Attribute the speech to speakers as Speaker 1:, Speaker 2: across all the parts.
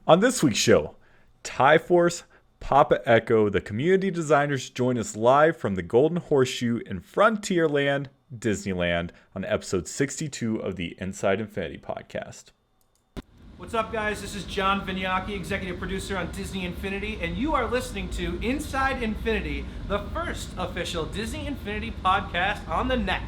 Speaker 1: On this week's show, Tyforce, PapaEcho, the community designers join us live from the Golden Horseshoe in Frontierland, Disneyland, on episode 62 of the Inside Infinity podcast.
Speaker 2: What's up, guys? This is John Vignacchi, executive producer on Disney Infinity, and you are listening to Inside Infinity, the first official Disney Infinity podcast on the net.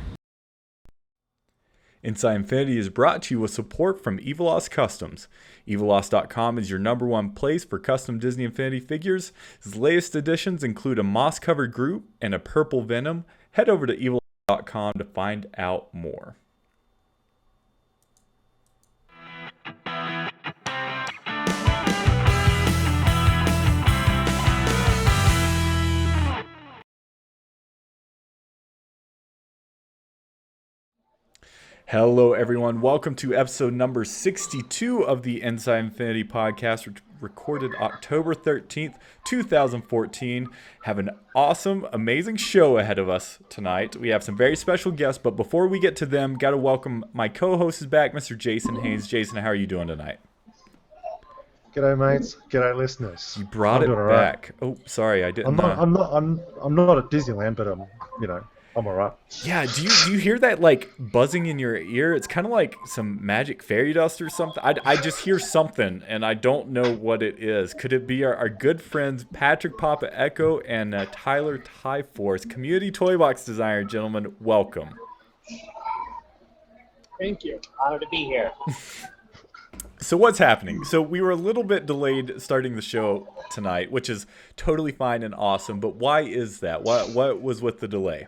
Speaker 1: Inside Infinity is brought to you with support from Eviloss Customs. Eviloss.com is your number one place for custom Disney Infinity figures. His latest additions include a moss-covered Groot and a purple Venom. Head over to Eviloss.com to find out more. Hello, everyone. Welcome to episode number 62 of the Inside Infinity podcast, recorded October 13th, 2014. Have an awesome, amazing show ahead of us tonight. We have some very special guests, but before we get to them, got to welcome my co-host is back, Mr. Jason Haynes. Jason, how are you doing tonight?
Speaker 3: G'day, mates. G'day, listeners.
Speaker 1: You brought it back. Right. Oh, sorry, I didn't.
Speaker 3: I'm not at Disneyland, but I'm alright.
Speaker 1: Yeah, do you hear that like buzzing in your ear? It's kind of like some magic fairy dust or something. I just hear something and I don't know what it is. Could it be our good friends Patrick PapaEcho and Tyler Tyforce, community toy box designer? Gentlemen, welcome.
Speaker 4: Thank you. Honored to be here.
Speaker 1: So what's happening? So we were a little bit delayed starting the show tonight, which is totally fine and awesome. But why is that? What was with the delay?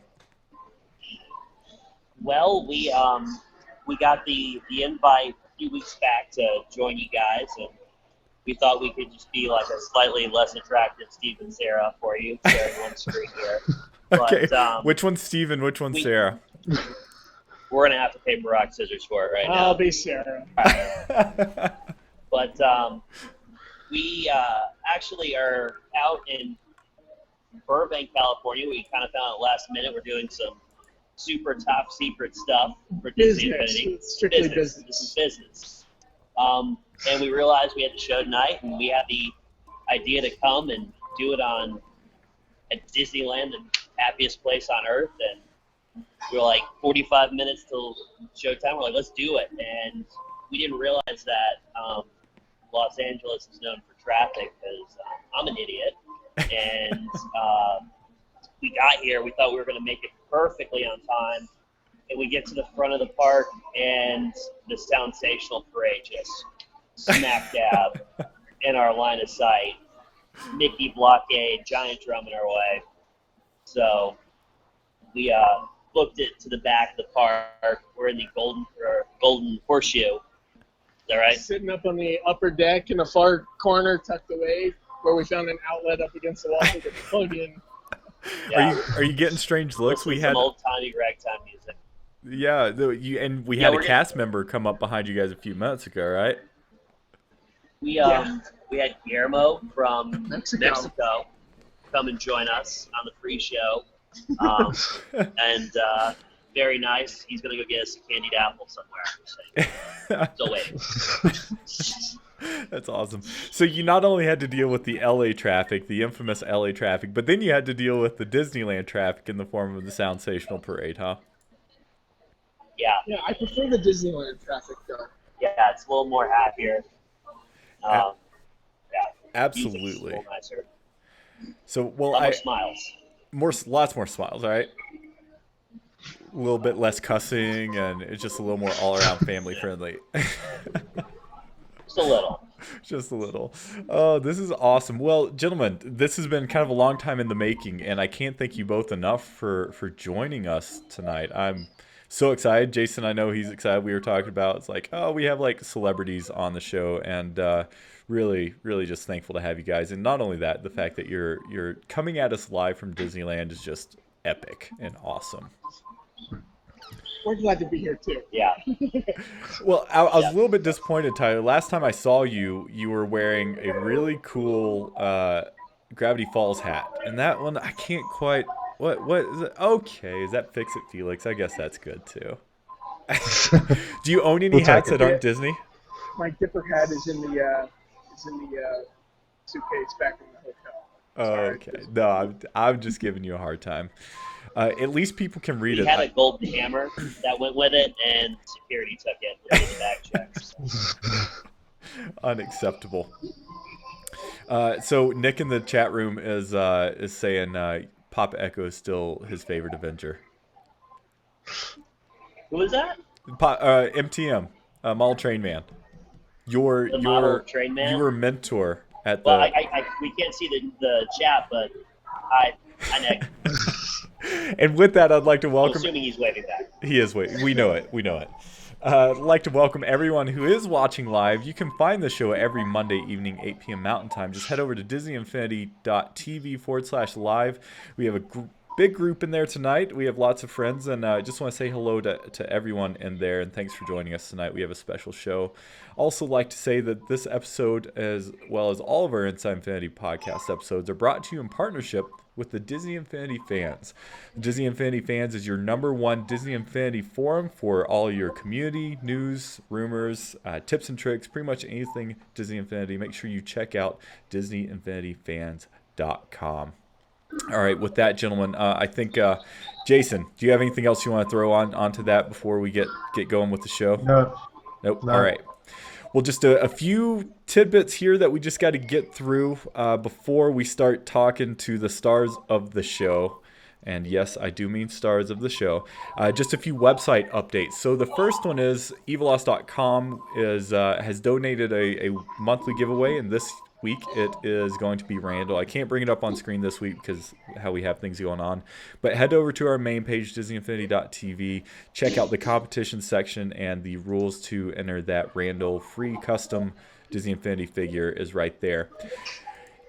Speaker 4: Well, we got the invite a few weeks back to join you guys, and we thought we could just be like a slightly less attractive Steve and Sarah for you, sharing one screen here.
Speaker 1: Okay, but, which one's Steve and which one's Sarah?
Speaker 4: We're going to have to paper, rock, scissors for it right now.
Speaker 5: I'll be Sarah.
Speaker 4: But we actually are out in Burbank, California. We kind of found out last minute we're doing some super top secret stuff for Disney Infinity.
Speaker 5: It's strictly business.
Speaker 4: This is business. And we realized we had the show tonight, and we had the idea to come and do it at Disneyland, the happiest place on earth. And we were like 45 minutes till showtime. We're like, let's do it. And we didn't realize that Los Angeles is known for traffic because I'm an idiot. And we got here, we thought we were going to make it perfectly on time, and we get to the front of the park, and the Soundsational parade just smack dab in our line of sight. Mickey blockade, giant drum in our way. So we booked it to the back of the park. We're in the Golden Horseshoe. Is that right?
Speaker 5: Sitting up on the upper deck in the far corner, tucked away, where we found an outlet up against the wall so we could plug in.
Speaker 4: Yeah.
Speaker 1: Are you getting strange looks?
Speaker 4: We had some old-timey ragtime music.
Speaker 1: Yeah, we had a cast member come up behind you guys a few minutes ago, right?
Speaker 4: We had Guillermo from Mexico come and join us on the pre-show, and very nice. He's gonna go get us a candied apple somewhere. Still waiting.
Speaker 1: That's awesome. So you not only had to deal with the LA traffic, the infamous LA traffic, but then you had to deal with the Disneyland traffic in the form of the Soundsational parade, huh?
Speaker 4: Yeah.
Speaker 5: Yeah, I prefer the Disneyland traffic though.
Speaker 4: Yeah, it's a little more happier. Yeah.
Speaker 1: Absolutely.
Speaker 4: A little nicer.
Speaker 1: So,
Speaker 4: smiles.
Speaker 1: Lots more smiles, right? A little bit less cussing, and it's just a little more all-around family friendly.
Speaker 4: Just a little.
Speaker 1: Just a little. Oh, this is awesome. Well, gentlemen, this has been kind of a long time in the making, and I can't thank you both enough for joining us tonight. I'm so excited. Jason, I know he's excited. We were talking about, it's like, oh, we have like celebrities on the show, and really, really just thankful to have you guys. And not only that, the fact that you're coming at us live from Disneyland is just epic and awesome.
Speaker 5: We're glad to be here too.
Speaker 4: Yeah.
Speaker 1: Well, I was a little bit disappointed, Tyler. Last time I saw you, you were wearing a really cool Gravity Falls hat, and that one I can't quite. What is it? Okay, is that Fix It Felix? I guess that's good too. Do you own any hats that aren't Disney?
Speaker 5: My Dipper hat is in the is in the suitcase back in the hotel.
Speaker 1: Oh,
Speaker 5: Sorry.
Speaker 1: okay. No, I'm just giving you a hard time. At least people can read
Speaker 4: We
Speaker 1: it.
Speaker 4: had a golden hammer that went with it, and security took it with the bag checks.
Speaker 1: Unacceptable. So Nick in the chat room is saying PapaEcho is still his favorite Avenger.
Speaker 4: Who was that?
Speaker 1: MTM, Model Train Man. Your
Speaker 4: The model train man?
Speaker 1: your mentor at the.
Speaker 4: Well, we can't see the chat, but hi Nick.
Speaker 1: And with that, I'd like to
Speaker 4: I'm
Speaker 1: welcome.
Speaker 4: assuming he's waving back.
Speaker 1: He is waiting. We know it. I'd like to welcome everyone who is watching live. You can find the show every Monday evening, 8 p.m. Mountain Time. Just head over to DisneyInfinity.tv/live. We have a big group in there tonight. We have lots of friends, and I just want to say hello to everyone in there, and thanks for joining us tonight. We have a special show. Also like to say that this episode, as well as all of our Inside Infinity podcast episodes, are brought to you in partnership with the Disney Infinity Fans. The Disney Infinity Fans is your #1 Disney Infinity forum for all your community, news, rumors, tips and tricks, pretty much anything Disney Infinity. Make sure you check out DisneyInfinityFans.com. All right, with that, gentlemen, I think, Jason, do you have anything else you want to throw onto that before we get going with the show?
Speaker 3: No.
Speaker 1: Nope.
Speaker 3: No.
Speaker 1: All right. Well, just a few tidbits here that we just got to get through before we start talking to the stars of the show. And yes, I do mean stars of the show. Just a few website updates. So the first one is evilos.com has donated a monthly giveaway, and this week it is going to be Randall. I can't bring it up on screen this week because how we have things going on. But head over to our main page, DisneyInfinity.tv. Check out the competition section, and the rules to enter that Randall free custom Disney Infinity figure is right there.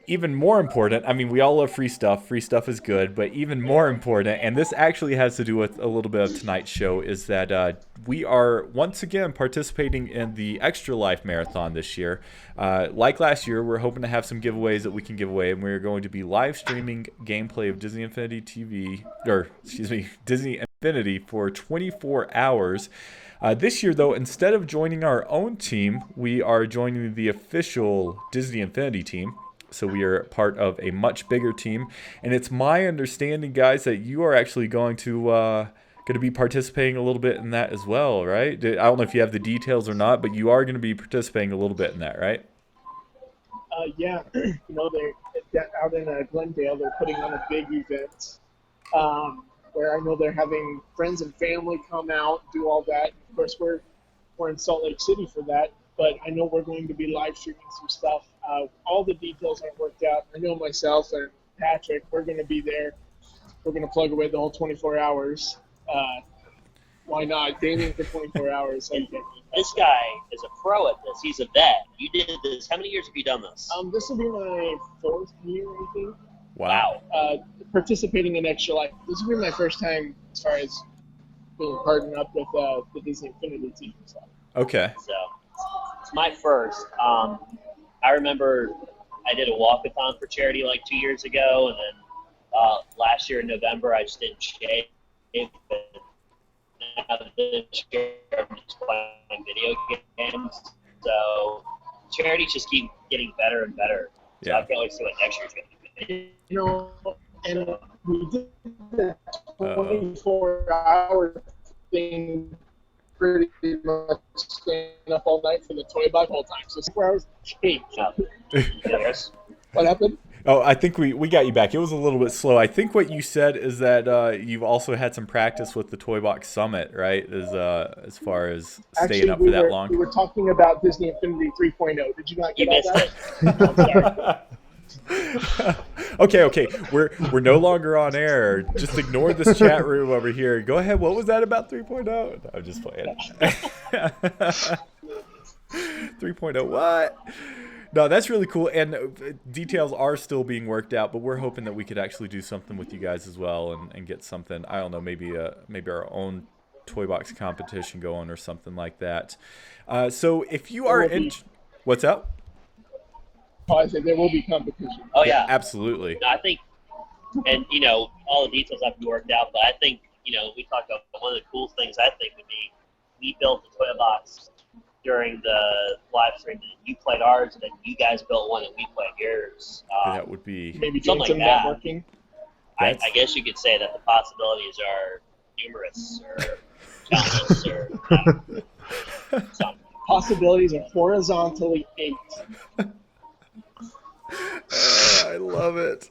Speaker 1: Even more important, I mean, we all love free stuff. Free stuff is good, but even more important, and this actually has to do with a little bit of tonight's show, is that we are once again participating in the Extra Life Marathon this year. Like last year, we're hoping to have some giveaways that we can give away, and we're going to be live streaming gameplay of Disney Infinity Disney Infinity for 24 hours. This year, though, instead of joining our own team, we are joining the official Disney Infinity team. So we are part of a much bigger team, and it's my understanding, guys, that you are actually going to be participating a little bit in that as well, right? I don't know if you have the details or not, but you are going to be participating a little bit in that, right?
Speaker 5: Yeah, they're out in Glendale. They're putting on a big event where I know they're having friends and family come out, do all that. Of course, we're in Salt Lake City for that, but I know we're going to be live streaming some stuff. All the details aren't worked out. I know myself and Patrick, we're going to be there. We're going to plug away the whole 24 hours. Why not? Gaming for 24 hours.
Speaker 4: This guy is a pro at this. He's a vet. You did this. How many years have you done this?
Speaker 5: This will be my 4th year, I think.
Speaker 1: Wow.
Speaker 5: Participating in Extra Life. This will be my first time as far as being partnered up with the Disney Infinity team. So.
Speaker 1: Okay.
Speaker 4: So it's my first. I remember I did a walkathon for charity like 2 years ago, and then last year in November I just didn't shave. But now this year I'm just playing video games. So charities just keep getting better and better. So
Speaker 1: Yeah.
Speaker 4: I can't wait to see what next year's going to be.
Speaker 5: And we did the 24-hour thing pretty much staying up all night for the toy box whole time. So 4 hours cake.
Speaker 4: Yes.
Speaker 5: What happened?
Speaker 1: Oh, I think we got you back. It was a little bit slow. I think what you said is that you've also had some practice with the Toy Box Summit, right? As far as staying up for that long.
Speaker 5: We were talking about Disney Infinity 3.0. Did you not get
Speaker 4: You
Speaker 5: all
Speaker 4: missed
Speaker 5: that?
Speaker 4: it. I'm sorry.
Speaker 1: Okay. We're no longer on air. Just ignore this chat room over here. Go ahead. What was that about 3.0? No, I'm just playing. 3.0. What? No, that's really cool. And details are still being worked out, but we're hoping that we could actually do something with you guys as well and get something. I don't know, maybe our own toy box competition going or something like that. So if you are in, what's up?
Speaker 5: Oh, I said there will be competition.
Speaker 4: Oh, yeah.
Speaker 1: Absolutely.
Speaker 4: No, I think, and, all the details have to be worked out, but I think, we talked about one of the cool things I think would be we built the Toy Box during the live stream that you played ours, and then you guys built one and we played yours.
Speaker 1: That would be.
Speaker 5: Maybe doing
Speaker 4: Something
Speaker 5: some
Speaker 4: like that.
Speaker 5: networking.
Speaker 4: I guess you could say that the possibilities are numerous or countless or something.
Speaker 5: Possibilities are horizontally 8.
Speaker 1: I love it.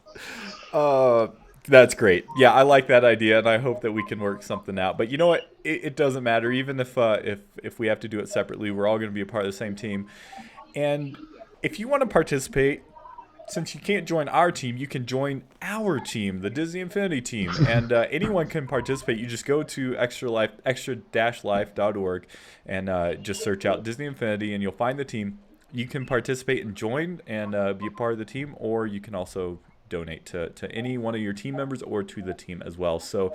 Speaker 1: That's great. Yeah, I like that idea, and I hope that we can work something out. But you know what? It doesn't matter. Even if we have to do it separately, we're all going to be a part of the same team. And if you want to participate, since you can't join our team, you can join our team, the Disney Infinity team. And anyone can participate. You just go to extra-life.org and just search out Disney Infinity, and you'll find the team. You can participate and join and be a part of the team, or you can also donate to any one of your team members or to the team as well. So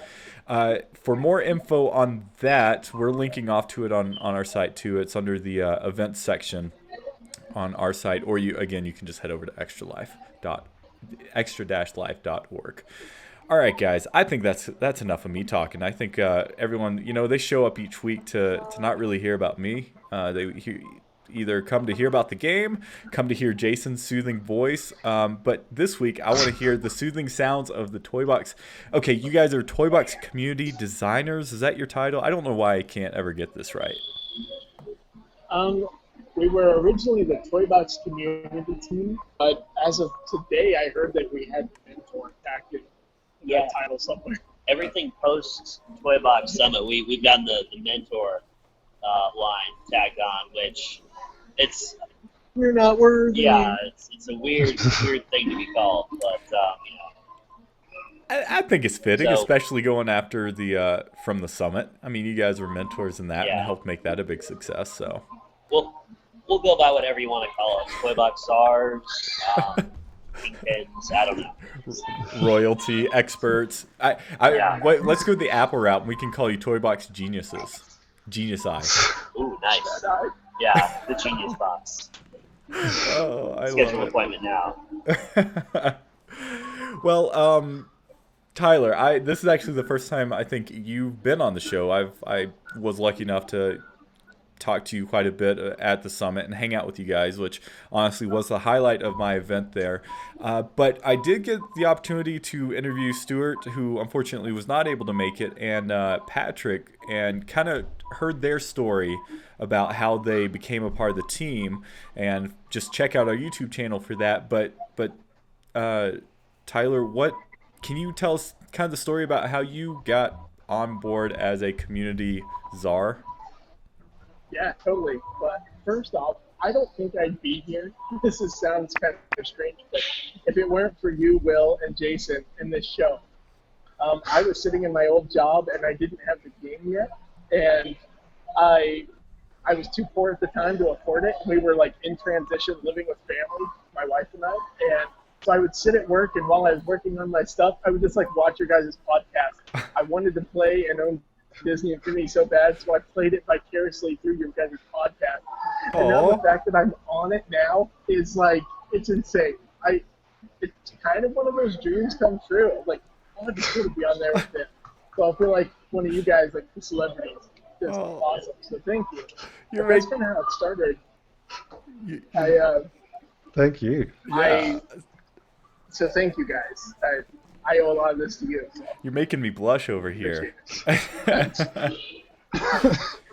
Speaker 1: for more info on that, we're linking off to it on our site too. It's under the events section on our site, or you can just head over to extra-life.org. All right, guys, I think that's enough of me talking. I think everyone, they show up each week to not really hear about me. They either come to hear about the game, come to hear Jason's soothing voice, but this week I want to hear the soothing sounds of the Toy Box. Okay, you guys are Toy Box community designers. Is that your title? I don't know why I can't ever get this right.
Speaker 5: We were originally the Toy Box community team, but as of today, I heard that we had a mentor active in that title somewhere.
Speaker 4: Everything post Toy Box Summit, we've gotten the mentor line tagged on, which
Speaker 5: we're not worthy.
Speaker 4: Yeah, it's a weird thing to be called, but
Speaker 1: I think it's fitting,
Speaker 4: So-
Speaker 1: especially going after the from the summit. I mean, you guys were mentors in that and
Speaker 4: Yeah.
Speaker 1: helped make that a big success. So.
Speaker 4: we'll go by whatever you want to call it. Toy Box SARS, Kingpins, I don't know.
Speaker 1: Royalty experts.
Speaker 4: Yeah.
Speaker 1: Let's go the Apple route. We can call you Toy Box geniuses. Genius Eye.
Speaker 4: Ooh, nice. Yeah, the Genius Box.
Speaker 1: Oh, I
Speaker 4: Schedule an
Speaker 1: love
Speaker 4: appointment now.
Speaker 1: it. Well, Tyler, this is actually the first time I think you've been on the show. I was lucky enough to talk to you quite a bit at the summit and hang out with you guys, which honestly was the highlight of my event there. But I did get the opportunity to interview Stuart, who unfortunately was not able to make it, and Patrick, and kind of heard their story about how they became a part of the team. And just check out our YouTube channel for that. But Tyler, can you tell us kind of the story about how you got on board as a community czar?
Speaker 5: Yeah, totally. But first off, I don't think I'd be here. Sounds kind of strange, but if it weren't for you, Will, and Jason in this show, I was sitting in my old job and I didn't have the game yet, and I was too poor at the time to afford it. We were like in transition, living with family, my wife and I, and so I would sit at work, and while I was working on my stuff, I would just like watch your guys' podcast. I wanted to play and own Disney Infinity so bad, so I played it vicariously through your guys' podcast. And now the fact that I'm on it now is like, it's insane. It's kind of one of those dreams come true. Like, I want to be on there with it. So I feel like one of you guys, like the celebrities. That's awesome. So thank you. That's kind of how it started.
Speaker 3: Thank you.
Speaker 5: So thank you guys. I owe a lot of this to you. So.
Speaker 1: You're making me blush over here.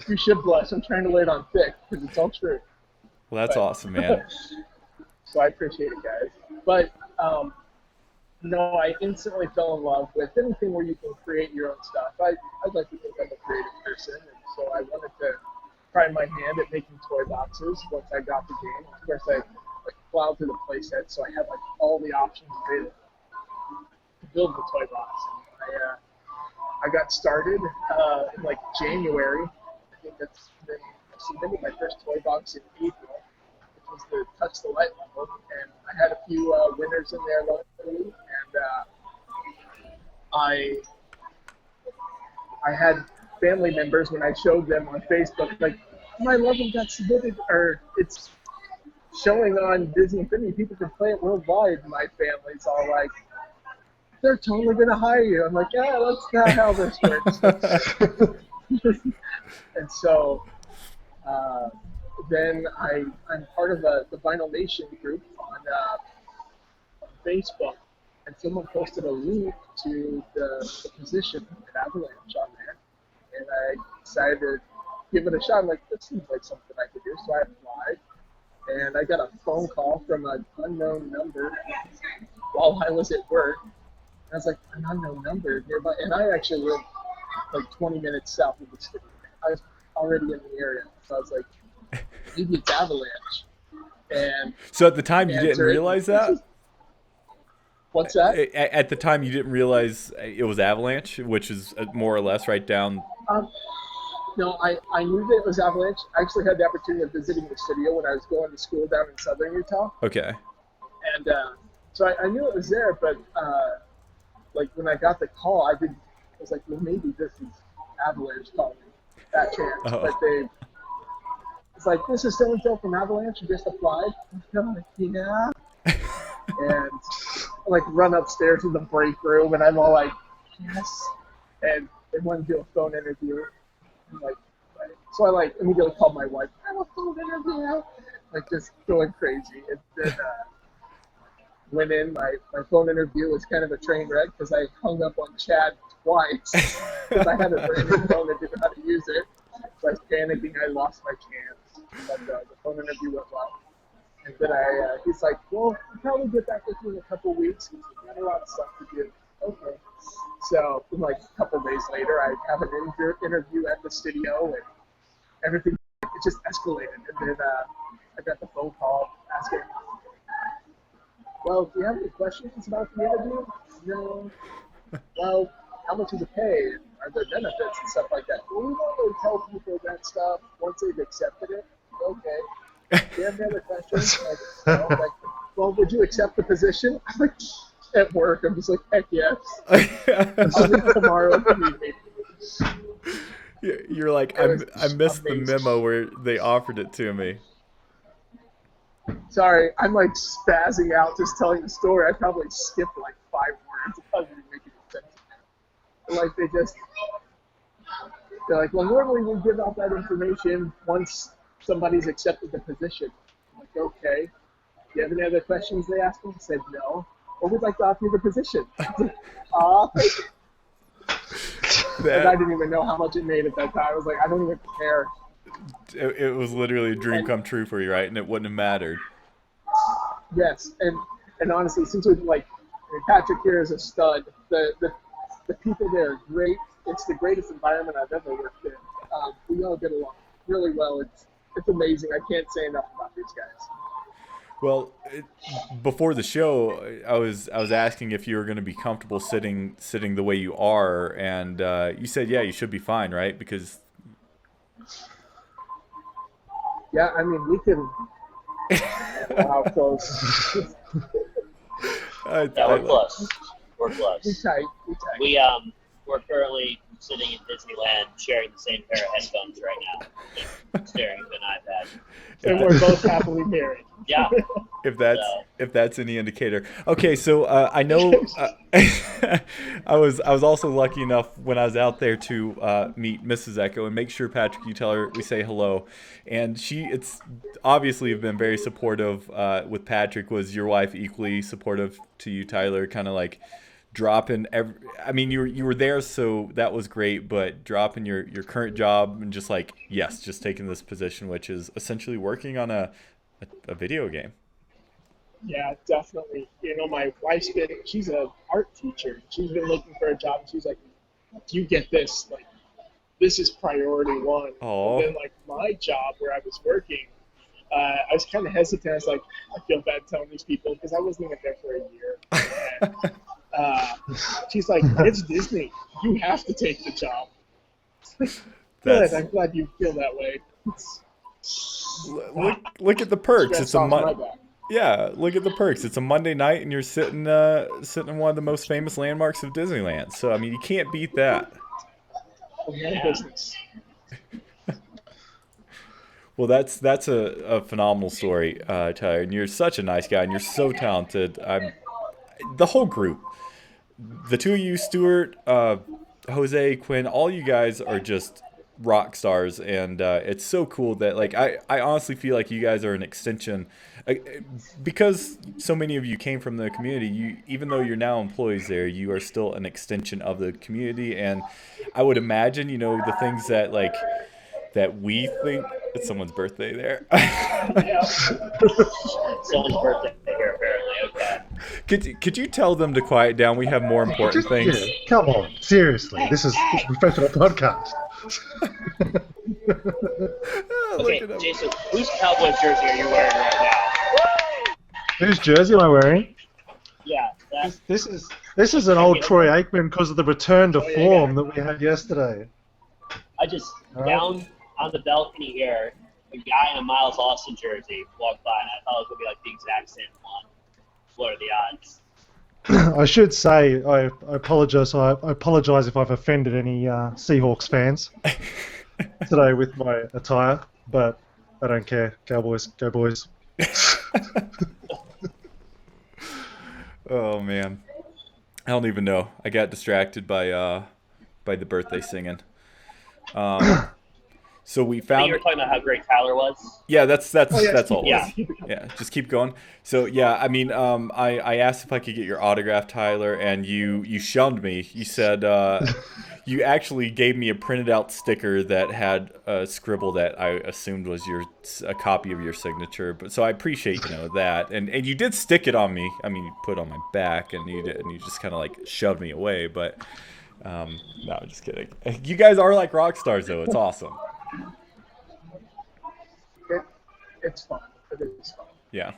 Speaker 5: You should blush. I'm trying to lay it on thick because it's all true.
Speaker 1: Well, that's awesome, man.
Speaker 5: So I appreciate it, guys. But no, I instantly fell in love with anything where you can create your own stuff. I'd like to think I'm a creative person, and so I wanted to try my hand at making toy boxes once I got the game. Of course, I plowed through the playset, so I had like all the options available to build the toy box. And I got started in like January. I think that's then I submitted my first toy box in April, which was the Touch the Light level, and I had a few winners in there luckily, and I had family members when I showed them on Facebook like, my level got submitted, or it's showing on Disney Infinity, people can play it worldwide. My family's all like, they're totally going to hire you. I'm like, yeah, that's not how this works. And so then I'm part of the Vinyl Nation group on Facebook, and someone posted a link to the position at Avalanche on there, and I decided to give it a shot. I'm like, this seems like something I could do, so I applied, and I got a phone call from an unknown number while I was at work. And I was like, an unknown number nearby, and I actually live like 20 minutes south of the city. I was already in the area, so I was like, maybe it's Avalanche. And
Speaker 1: So at the time, you didn't
Speaker 5: answered,
Speaker 1: realize that?
Speaker 5: What's that?
Speaker 1: At the time, you didn't realize it was Avalanche, which is more or less right down.
Speaker 5: No, I knew that it was Avalanche. I actually had the opportunity of visiting the studio when I was going to school down in southern Utah.
Speaker 1: Okay.
Speaker 5: And so I knew it was there, but like when I got the call, I was like, well, maybe this is Avalanche calling. That chance.
Speaker 1: Oh.
Speaker 5: But it's like, this is so-and-so from Avalanche, you just applied? I'm like, yeah. And I like run upstairs to the break room, and I'm all like, yes. And they want to do a phone interview. I'm like, right. So I like immediately called my wife. I have a phone interview. Like just going crazy. And then went in. My phone interview was kind of a train wreck because I hung up on Chad twice because I had a brand new phone and didn't know how to use it. So I was panicking. I lost my chance. But the phone interview went well. And then he's like, well, I'll probably get back with you in a couple weeks. He's like, got a lot of stuff to do. Okay. So, like a couple days later, I have an interview at the studio, and everything, it just escalated. And then I got the phone call asking, well, do you have any questions about the interview? No. Well, how much does it pay? Are there benefits and stuff like that? Well, we don't really tell people that stuff once they've accepted it. Okay. Do you have any other questions? Like, no. Like, well, would you accept the position? I'm like, at work, I'm just like, heck yes. I'll leave tomorrow if you need me.
Speaker 1: You're like, I missed the memo where they offered it to me.
Speaker 5: Sorry, I'm like spazzing out just telling the story. I probably skipped like 5 words. It doesn't even make any sense. Like they're like, well, normally we give out that information once somebody's accepted the position. I'm like, okay. Do you have any other questions? They asked me. I said no. Well, we'd like to offer you the position. Thank you. And I didn't even know how much it made at that time. I was like, I don't even care.
Speaker 1: It was literally a dream come true for you, right? And it wouldn't have mattered.
Speaker 5: Yes, and honestly, since we've Patrick here is a stud. The people there are great. It's the greatest environment I've ever worked in. We all get along really well. It's amazing. I can't say enough about these guys.
Speaker 1: Well, before the show, I was asking if you were going to be comfortable sitting the way you are, and you said, yeah, you should be fine, right? Because
Speaker 5: yeah, I mean, we can. How close?
Speaker 4: Yeah, we're close. We're close.
Speaker 5: We tight.
Speaker 4: We're currently sitting in Disneyland, sharing the same pair of headphones right now, staring at an iPad.
Speaker 5: And we're both happily married.
Speaker 4: Yeah.
Speaker 1: if that's any indicator. Okay, so I know I was also lucky enough when I was out there to meet Mrs. Echo and make sure, Patrick, you tell her we say hello. And it's obviously been very supportive with Patrick. Was your wife equally supportive to you, Tyler? Kind of like dropping I mean, you were there, so that was great, but dropping your current job and just like, yes, just taking this position, which is essentially working on a video game.
Speaker 5: Yeah, definitely. My wife's she's an art teacher. She's been looking for a job. She's like, you get this. Like, this is priority one.
Speaker 1: Oh.
Speaker 5: And then, like, my job where I was working, I was kind of hesitant. I was like, I feel bad telling these people because I wasn't even there for a year. And, she's like, it's Disney. You have to take the job. Good. I'm glad you feel that way.
Speaker 1: Look at the perks. It's a
Speaker 5: Yeah,
Speaker 1: look at the perks. It's a Monday night, and you're sitting in one of the most famous landmarks of Disneyland. So I mean, you can't beat that.
Speaker 5: Business.
Speaker 1: Well, that's a phenomenal story, Tyler. And you're such a nice guy, and you're so talented. The whole group, the two of you, Stuart, Jose, Quinn, all you guys are just rock stars, and it's so cool that like I honestly feel like you guys are an extension, because so many of you came from the community. You, even though you're now employees there, you are still an extension of the community, and I would imagine, the things that like that we think. It's someone's birthday there.
Speaker 5: Yeah.
Speaker 4: Someone's birthday here, apparently. Okay.
Speaker 1: Could you tell them to quiet down? We have more important things.
Speaker 3: Yeah, come on, seriously. This is a professional podcast.
Speaker 4: Okay, Jason, whose Cowboys jersey are you wearing right now?
Speaker 3: Whose jersey am I wearing?
Speaker 4: Yeah, that's
Speaker 3: This is an old Troy Aikman because of the return to form that we had yesterday.
Speaker 4: I just
Speaker 3: All right.
Speaker 4: down on the balcony here, a guy in a Miles Austin jersey walked by, and I thought it was gonna be like the exact same one. What are the odds?
Speaker 3: I should say I apologize. I apologize if I've offended any Seahawks fans today with my attire, but I don't care. Cowboys, go boys.
Speaker 1: Oh man, I don't even know. I got distracted by the birthday singing. So we
Speaker 4: I think
Speaker 1: found.
Speaker 4: you were talking about how great Tyler was.
Speaker 1: Yeah, that's
Speaker 5: yes,
Speaker 1: all.
Speaker 4: yeah.
Speaker 1: Yeah, just keep going. So yeah, I mean, I asked if I could get your autograph, Tyler, and you shunned me. You said you actually gave me a printed out sticker that had a scribble that I assumed was a copy of your signature. But so I appreciate that, and you did stick it on me. I mean, you put it on my back, and you just kind of like shoved me away. But no, just kidding. You guys are like rock stars, though. It's awesome.
Speaker 5: It's fun. It is fun.
Speaker 1: Yeah.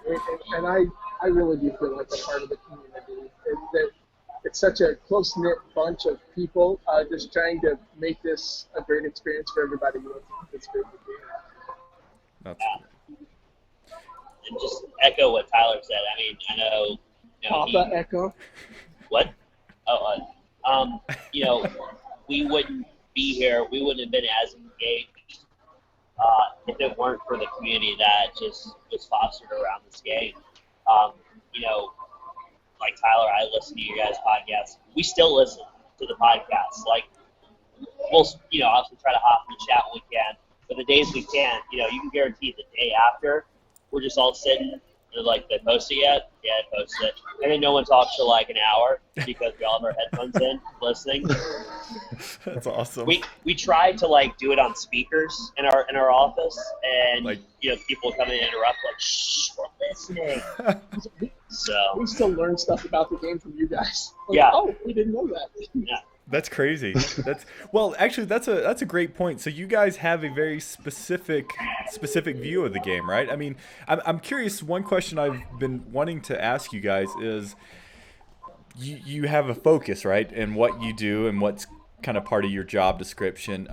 Speaker 5: And I really do feel like a part of the community. It's such a close-knit bunch of people just trying to make this a great experience for everybody who participates in the game.
Speaker 1: That's
Speaker 4: And just echo what Tyler said. I mean, I know.
Speaker 5: PapaEcho.
Speaker 4: What? We wouldn't be here. We wouldn't have been as engaged if it weren't for the community that just was fostered around this game. Like Tyler, I listen to you guys' podcasts. We still listen to the podcasts. Like, we'll, obviously try to hop in the chat when we can. But the days we can't, you can guarantee the day after, we're just all sitting. They're like, they post it yet? Yeah, I posted it. And then no one talks for like an hour because we all have our headphones in, listening.
Speaker 1: That's awesome.
Speaker 4: We try to like do it on speakers in our office, and
Speaker 1: Like-
Speaker 4: people come in and interrupt, like, shh, we're listening. So
Speaker 5: We still learn stuff about the game from you guys. Like,
Speaker 4: Yeah.
Speaker 5: Oh, we didn't know that.
Speaker 4: yeah,
Speaker 1: That's crazy. Actually, that's a great point. So you guys have a very specific view of the game, right? I mean, I'm curious. One question I've been wanting to ask you guys is, you have a focus, right, in what you do and what's kind of part of your job description.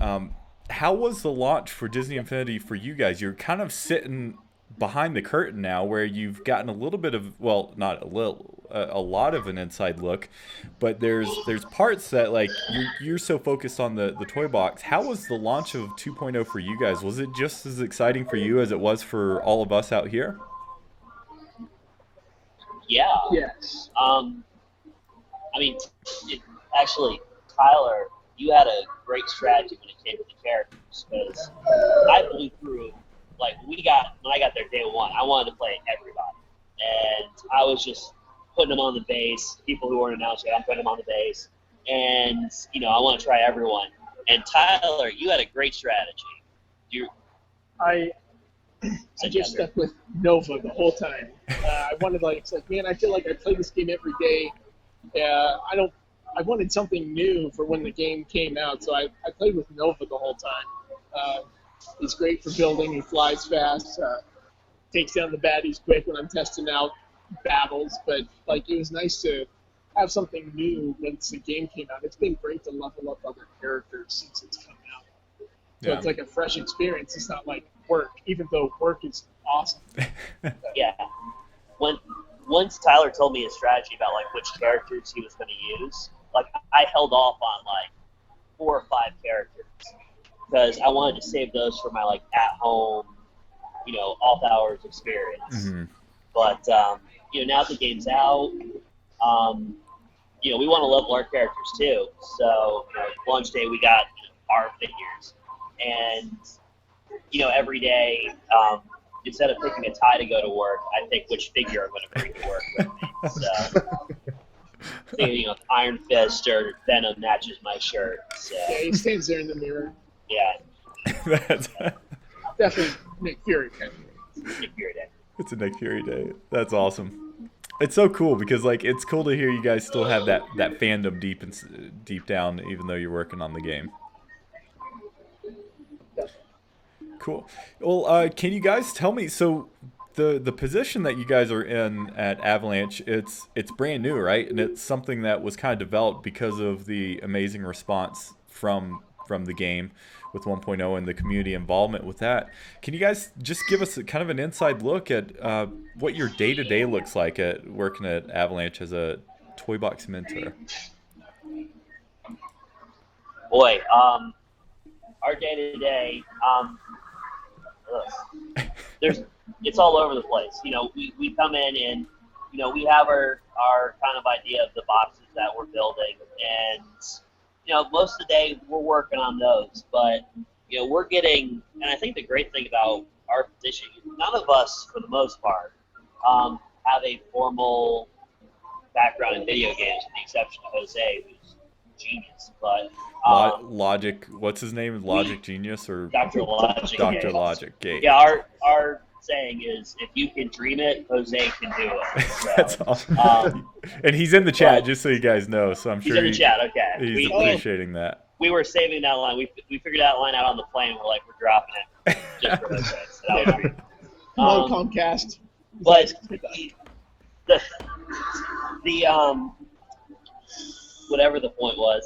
Speaker 1: How was the launch for Disney Infinity for you guys? You're kind of sitting behind the curtain now, where you've gotten a little bit of, well, not a little, a lot of an inside look, but there's parts that like you're so focused on the toy box. How was the launch of 2.0 for you guys? Was it just as exciting for you as it was for all of us out here?
Speaker 4: yeah.
Speaker 5: Yes.
Speaker 4: Actually, Tyler, you had a great strategy when it came to the characters, because I blew through. Like, when I got there day one, I wanted to play everybody, and I was just putting them on the base. People who weren't announced yet, I'm putting them on the base, and I want to try everyone. And Tyler, you had a great strategy.
Speaker 5: I just stuck with Nova the whole time. I wanted man, I feel like I play this game every day. I wanted something new for when the game came out, so I played with Nova the whole time. He's great for building. He flies fast, takes down the baddies quick when I'm testing out battles. But it was nice to have something new once the game came out. It's been great to level up other characters since it's come out. So It's like a fresh experience. It's not like work, even though work is awesome.
Speaker 4: Yeah. Once Tyler told me his strategy about which characters he was going to use, I held off on 4 or 5 characters because I wanted to save those for my at home, off hours experience.
Speaker 1: Mm-hmm.
Speaker 4: But now that the game's out, we want to level our characters too. So launch day we got our figures, and every day, instead of picking a tie to go to work, I pick which figure I'm going to bring to work with me. So, Iron Fist or Venom matches my shirt. So,
Speaker 5: Yeah, he stands there in the mirror.
Speaker 4: yeah,
Speaker 1: That's
Speaker 5: Definitely Nick Fury kind of.
Speaker 4: Nick Fury Day.
Speaker 1: it's a Nick Fury day. That's awesome. It's so cool because like it's cool to hear you guys still have that fandom deep down, even though you're working on the game. Cool. Well, can you guys tell me? So the position that you guys are in at Avalanche, it's brand new, right? And it's something that was kind of developed because of the amazing response from the game with 1.0 and the community involvement with that. Can you guys just give us kind of an inside look at what your day to day looks like at working at Avalanche as a toy box mentor?
Speaker 4: Boy, our day to day, it's all over the place. We come in and we have our kind of idea of the boxes that we're building, and most of the day we're working on those. But we're getting, and I think the great thing about our position, none of us, for the most part, have a formal background in video games, with the exception of Jose, who's genius. But
Speaker 1: Logic, what's his name? Logic Genius or
Speaker 4: Dr. Logic.
Speaker 1: Dr. Logic Gate?
Speaker 4: Yeah, our saying is, if you can dream it, Jose can do it. So,
Speaker 1: That's awesome. And he's in the chat, just so you guys know. So I'm
Speaker 4: he's
Speaker 1: sure
Speaker 4: in the chat. Okay,
Speaker 1: he's appreciating that.
Speaker 4: we were saving that line. We figured that line out on the plane. We're like, we're dropping it just for Jose. So that was great.
Speaker 5: Come on, Comcast.
Speaker 4: But the whatever the point was,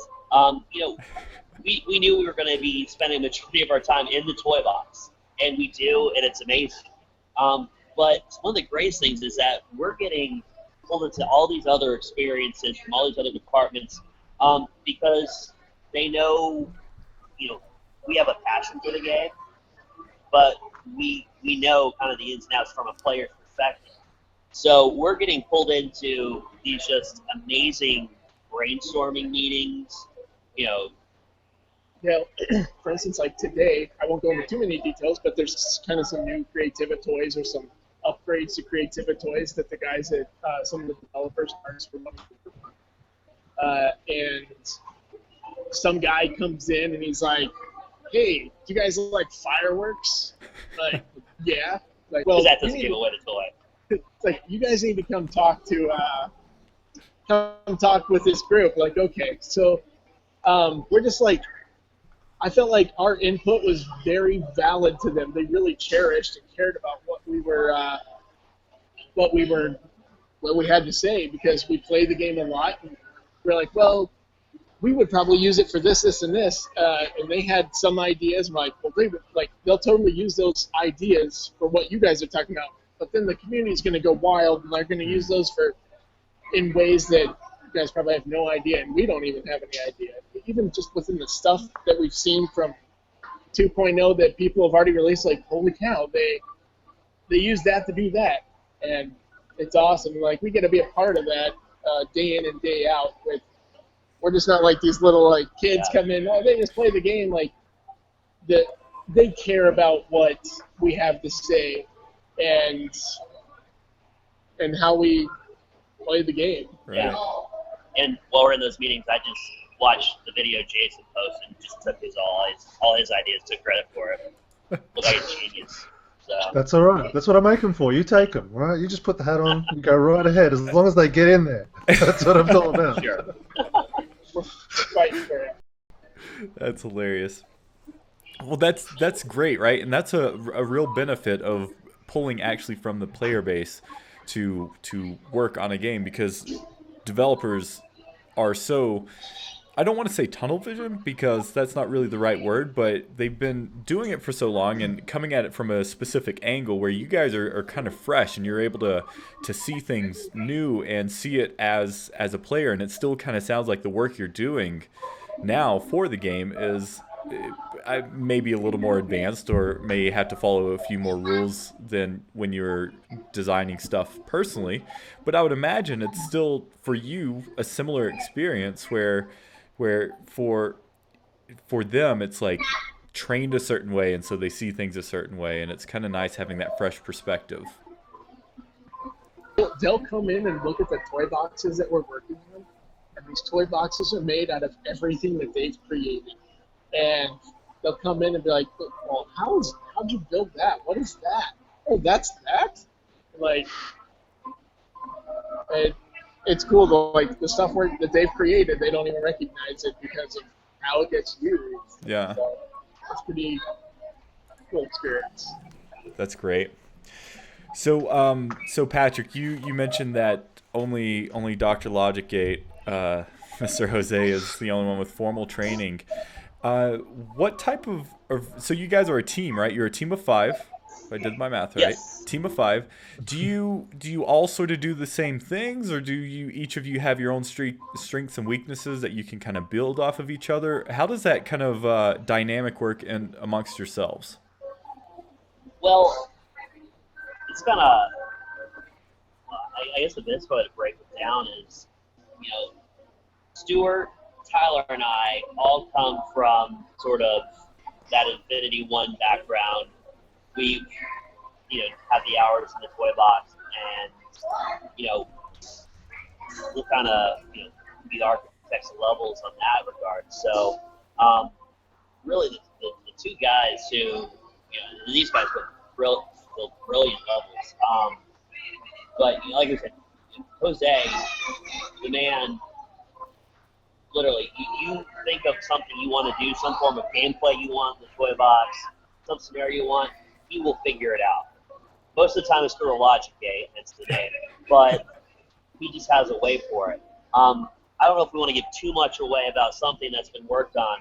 Speaker 4: we knew we were going to be spending the majority of our time in the toy box, and we do, and it's amazing. But one of the greatest things is that we're getting pulled into all these other experiences from all these other departments, because they know, we have a passion for the game, but we know kind of the ins and outs from a player's perspective. So we're getting pulled into these just amazing brainstorming meetings,
Speaker 5: For instance, like today, I won't go into too many details, but there's kind of some new Creativa toys or some upgrades to Creativa toys that the guys at some of the developers are promoting. And some guy comes in and he's like, "Hey, do you guys like fireworks?" Like, yeah. Like, well,
Speaker 4: because that doesn't give away the toy.
Speaker 5: it's like, you guys need to come talk with this group. Like, okay, so we're just like, I felt like our input was very valid to them. They really cherished and cared about what we had to say, because we play the game a lot. And we're like, well, we would probably use it for this, this, and this. And they had some ideas. I'm like, well, they'll totally use those ideas for what you guys are talking about. But then the community's going to go wild, and they're going to use those in ways that you guys probably have no idea, and we don't even have any idea. Even just within the stuff that we've seen from 2.0 that people have already released, like, holy cow, they use that to do that. And it's awesome. Like, we get to be a part of that day in and day out. We're just not like these little like kids come in, they just play the game. Like, they care about what we have to say and how we play the game.
Speaker 1: Right.
Speaker 4: Yeah. And while we're in those meetings, I just watched the video Jason posted and just took all his ideas, took credit for it. Looked like a genius. So.
Speaker 3: That's all right. That's what I make them for. You take them, right? You just put the hat on and go right ahead, as long as they get in there. That's what I'm all about.
Speaker 4: Sure.
Speaker 5: We're fighting for it.
Speaker 1: That's hilarious. Well, that's great, right? And that's a real benefit of pulling actually from the player base to work on a game, because developers are so, I don't want to say tunnel vision, because that's not really the right word, but they've been doing it for so long and coming at it from a specific angle where you guys are kind of fresh and you're able to see things new and see it as a player, and it still kind of sounds like the work you're doing now for the game is maybe a little more advanced, or may have to follow a few more rules than when you're designing stuff personally. But I would imagine it's still for you a similar experience where for them it's like trained a certain way, and so they see things a certain way, and it's kind of nice having that fresh perspective.
Speaker 5: They'll come in and look at the toy boxes that we're working on, and these toy boxes are made out of everything that they've created. And they'll come in and be like, "Well, how'd you build that? What is that? Oh, that's that?" Like, it's cool though. Like the stuff that they've created, they don't even recognize it because of how it gets used.
Speaker 1: Yeah,
Speaker 5: So it's pretty cool experience.
Speaker 1: that's great. So Patrick, you mentioned that only Dr. Logic Gate, Mr. Jose is the only one with formal training. What type of so you guys are a team, right? You're a team of 5. If I did my math right.
Speaker 4: Yes.
Speaker 1: Team of 5. Do you all sort of do the same things, or do you each of you have your own strengths and weaknesses that you can kind of build off of each other? How does that kind of dynamic work amongst yourselves?
Speaker 4: Well, it's kind of, I guess the best way to break it down is, Stuart, Tyler, and I all come from sort of that Infinity One background. We, have the hours in the toy box, and, we'll kind of, be the architects of levels on that regard. So, really, the two guys who, these guys build brilliant levels. But, like I said, Jose, the man, literally, you think of something you want to do, some form of gameplay you want in the toy box, some scenario you want, he will figure it out. Most of the time it's through a logic gate, and it's the name, but he just has a way for it. I don't know if we want to give too much away about something that's been worked on.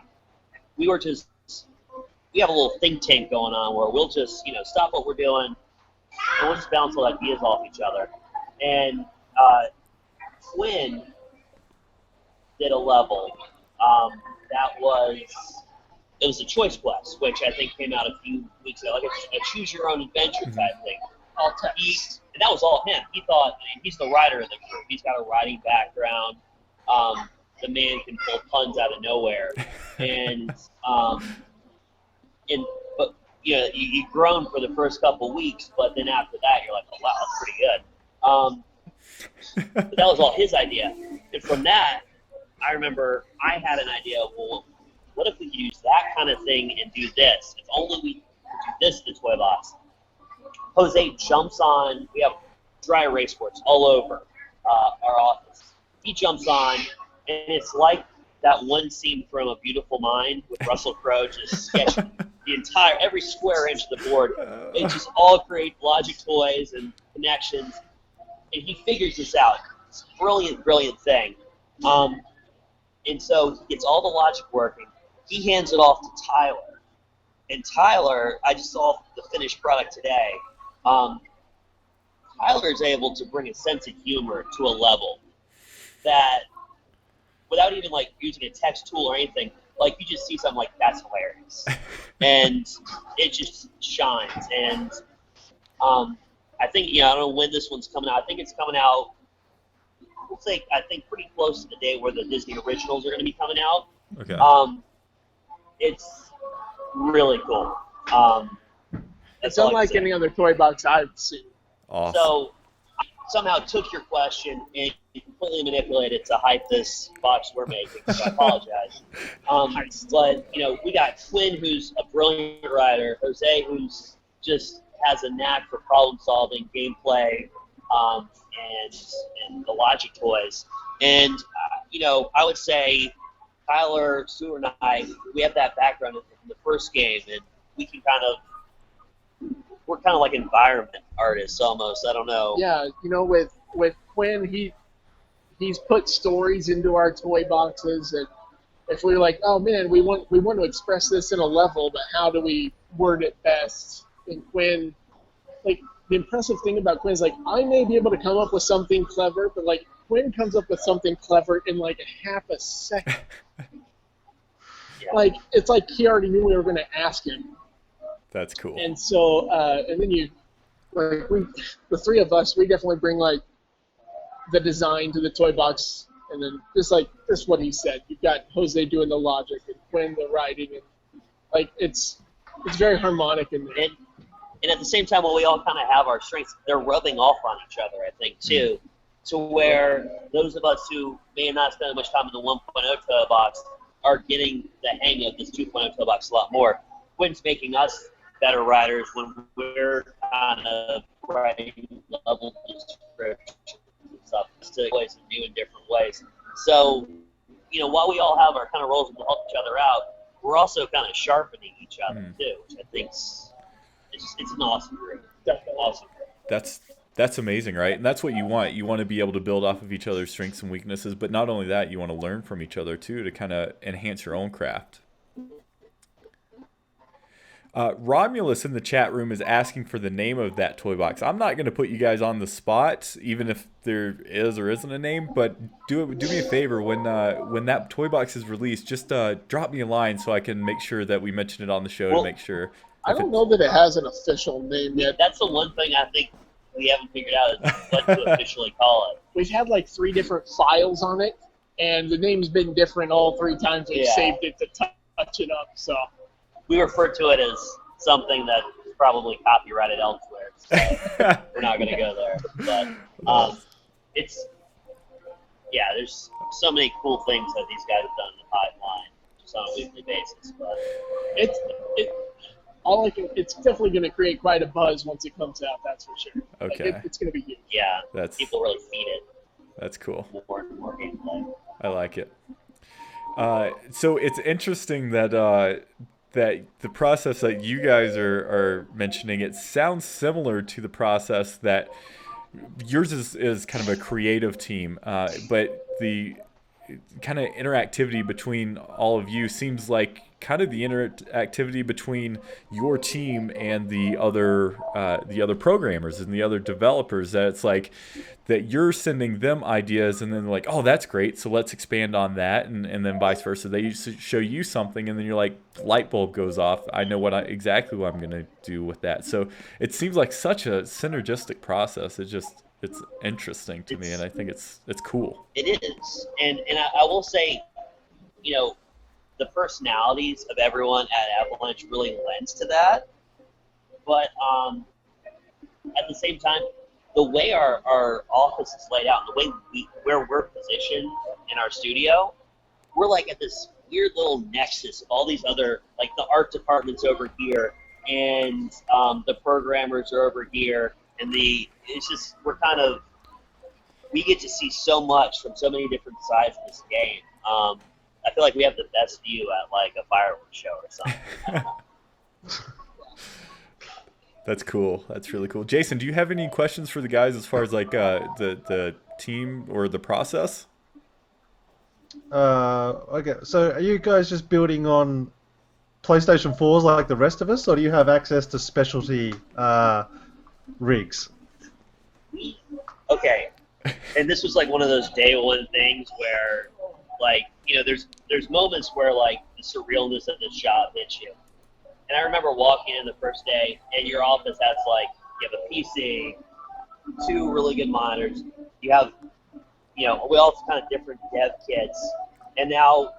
Speaker 4: We have a little think tank going on where we'll just, stop what we're doing, and we'll just bounce all ideas off each other. And Quinn did a level that it was a choice quest, which I think came out a few weeks ago, like a choose your own adventure type thing.
Speaker 5: All text.
Speaker 4: And that was all him. He thought, he's the writer of the group. He's got a writing background. The man can pull puns out of nowhere. And but you groan for the first couple weeks, but then after that you're like, oh wow, that's pretty good. But that was all his idea. And from that, I remember I had an idea. Well, what if we could use that kind of thing and do this? If only we could do this in the toy box. Jose jumps on. We have dry erase boards all over our office. He jumps on, and it's like that one scene from A Beautiful Mind with Russell Crowe just sketching every square inch of the board. It just all create logic toys and connections, and he figures this out. It's a brilliant, brilliant thing. And so he gets all the logic working. He hands it off to Tyler. And Tyler, I just saw the finished product today. Tyler is able to bring a sense of humor to a level that, without even using a text tool or anything, you just see something that's hilarious, and it just shines. And I think I don't know when this one's coming out. I think it's coming out. I think pretty close to the day where the Disney originals are going to be coming out.
Speaker 1: Okay.
Speaker 4: It's really cool.
Speaker 5: It's unlike any other toy box I've seen.
Speaker 1: Awesome.
Speaker 4: So somehow took your question and completely manipulated it to hype this box we're making. So I apologize. But we got Quinn, who's a brilliant writer. Jose, who's just has a knack for problem solving, gameplay, and the logic toys. And I would say Tyler, Stuart, and I, we have that background in the first game, and we can we're kind of like environment artists almost. I don't know.
Speaker 5: Yeah, with Quinn, he's put stories into our toy boxes, and if we're like, oh man, we want to express this in a level, but how do we word it best? And Quinn, the impressive thing about Quinn is I may be able to come up with something clever, but Quinn comes up with something clever in a half a second.
Speaker 4: Yeah.
Speaker 5: It's like he already knew we were going to ask him.
Speaker 1: That's cool.
Speaker 5: And so, and then the three of us, we definitely bring the design to the toy box, and then just what he said, you've got Jose doing the logic and Quinn the writing, Like it's very harmonic in there.
Speaker 4: And at the same time, while we all kind of have our strengths, they're rubbing off on each other, I think, too, to where those of us who may not spend much time in the 1.0 toe box are getting the hang of this 2.0 toe box a lot more. Quinn's making us better riders when we're kind of writing level descriptions and stuff to ways and new in different ways. So, while we all have our kind of roles and we'll help each other out, we're also kind of sharpening each other too, which I think's it's an awesome group. Definitely awesome group.
Speaker 1: That's amazing, right? And that's what you want. You want to be able to build off of each other's strengths and weaknesses, but not only that, you want to learn from each other too to kind of enhance your own craft. Romulus in the chat room is asking for the name of that toy box. I'm not going to put you guys on the spot, even if there is or isn't a name, but do me a favor. When that toy box is released, just drop me a line so I can make sure that we mention it on the show to make sure.
Speaker 5: I don't know that it has an official name yet.
Speaker 4: That's the one thing I think we haven't figured out is what to officially call it.
Speaker 5: We've had like 3 different files on it, and the name's been different all 3 times we've saved it to touch it up. So
Speaker 4: we refer to it as something that's probably copyrighted elsewhere. So we're not going to go there. But there's so many cool things that these guys have done in the pipeline just on a weekly basis. But
Speaker 5: it's definitely going to create quite a buzz once it comes out. That's for sure.
Speaker 1: Okay,
Speaker 5: it's going to be huge.
Speaker 4: Yeah, people really feed it.
Speaker 1: That's cool.
Speaker 4: More and more gameplay.
Speaker 1: I like it. So it's interesting that that the process that you guys are mentioning, it sounds similar to the process that yours is kind of a creative team, but the kind of interactivity between all of you seems like kind of the interactivity between your team and the other programmers and the other developers, that it's like that you're sending them ideas and then they're like, oh, that's great, so let's expand on that, and then vice versa. They show you something and then you're like, light bulb goes off, I know exactly what I'm going to do with that. So it seems like such a synergistic process. It's interesting to me, and I think it's cool.
Speaker 4: It is, and I will say, the personalities of everyone at Avalanche really lends to that. But at the same time, the way our office is laid out, and the way where we're positioned in our studio, we're like at this weird little nexus of all these other, like the art department's over here, and the programmers are over here, and it's just we get to see so much from so many different sides of this game. I feel like we have the best view at like a fireworks show or something.
Speaker 1: That's cool. That's really cool. Jason, do you have any questions for the guys as far as like the team or the process?
Speaker 3: Okay. So are you guys just building on PlayStation 4s like the rest of us, or do you have access to specialty rigs?
Speaker 4: Okay. And this was like one of those day one things where, like, there's moments where like the surrealness of this job hits you. And I remember walking in the first day, and your office has like, you have a PC, 2 really good monitors, you have, we all have kind of different dev kits, and now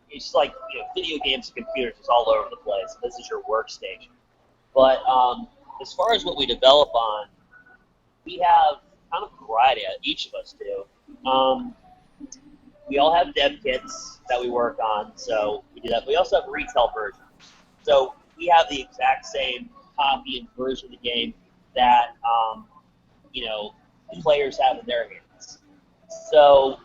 Speaker 4: it's like, video games and computers is all over the place. This is your workstation. But as far as what we develop on, we have kind of a variety, each of us do. We all have dev kits that we work on, so we do that. We also have retail versions. So we have the exact same copy and version of the game that, the players have in their hands. So,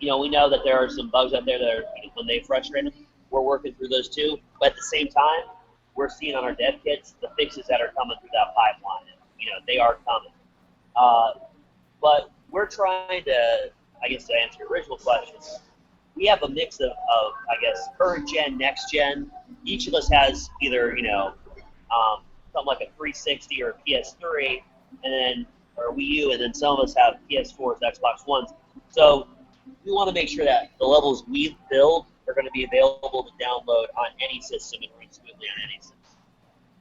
Speaker 4: we know that there are some bugs out there that are, when they frustrate them, we're working through those too. But at the same time, we're seeing on our dev kits the fixes that are coming through that pipeline. And, they are coming. But we're trying to, I guess, to answer your original question, we have a mix of I guess, current gen, next gen. Each of us has either, something like a 360 or a PS3, and then, or Wii U, and then some of us have PS4s, Xbox Ones. So we want to make sure that the levels we build are going to be available to download on any system and run smoothly on any system.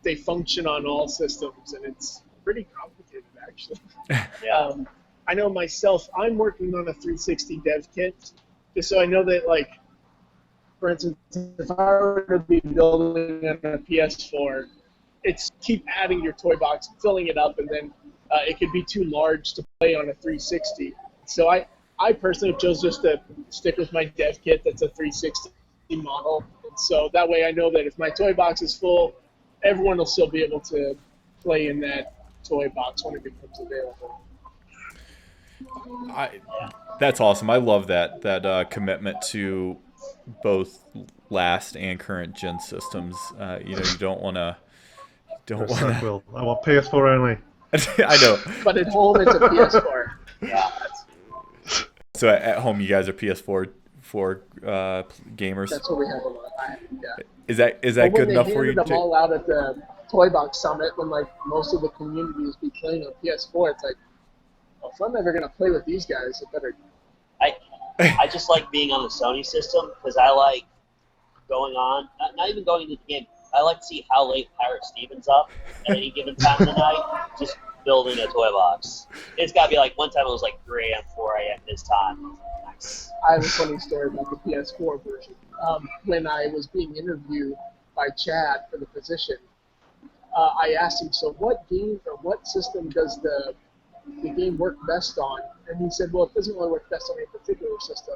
Speaker 5: They function on all systems, and it's pretty complicated, actually.
Speaker 4: Yeah.
Speaker 5: I know myself, I'm working on a 360 dev kit, just so I know that, like, for instance, if I were to be building on a PS4, it's keep adding your toy box, filling it up, and then it could be too large to play on a 360. So I personally chose just to stick with my dev kit that's a 360 model. And so that way I know that if my toy box is full, everyone will still be able to play in that toy box when it becomes available.
Speaker 1: That's awesome. I love that commitment to both last and current gen systems. You don't want to.
Speaker 3: Will. I want PS4 only.
Speaker 1: I know.
Speaker 5: But at home, it's a PS4. Yeah.
Speaker 1: So at home, you guys are PS4 gamers.
Speaker 5: That's what we have a lot. Yeah.
Speaker 1: Is that good enough for you?
Speaker 5: When they handed them all out at the Toy Box Summit, when like most of the community is be playing on PS4, it's like, well, if I'm ever gonna play with these guys, I better.
Speaker 4: I just like being on the Sony system because I like going on, not even going into the game. I like to see how late Pirate Steven's up at any given time of the night, just building a toy box. It's got to be like, one time it was like 3 a.m., 4 a.m. this time. Nice.
Speaker 5: I have a funny story about the PS4 version. When I was being interviewed by Chad for the position, I asked him, so what game or what system does the game work best on? And he said, well, it doesn't really work best on any particular system,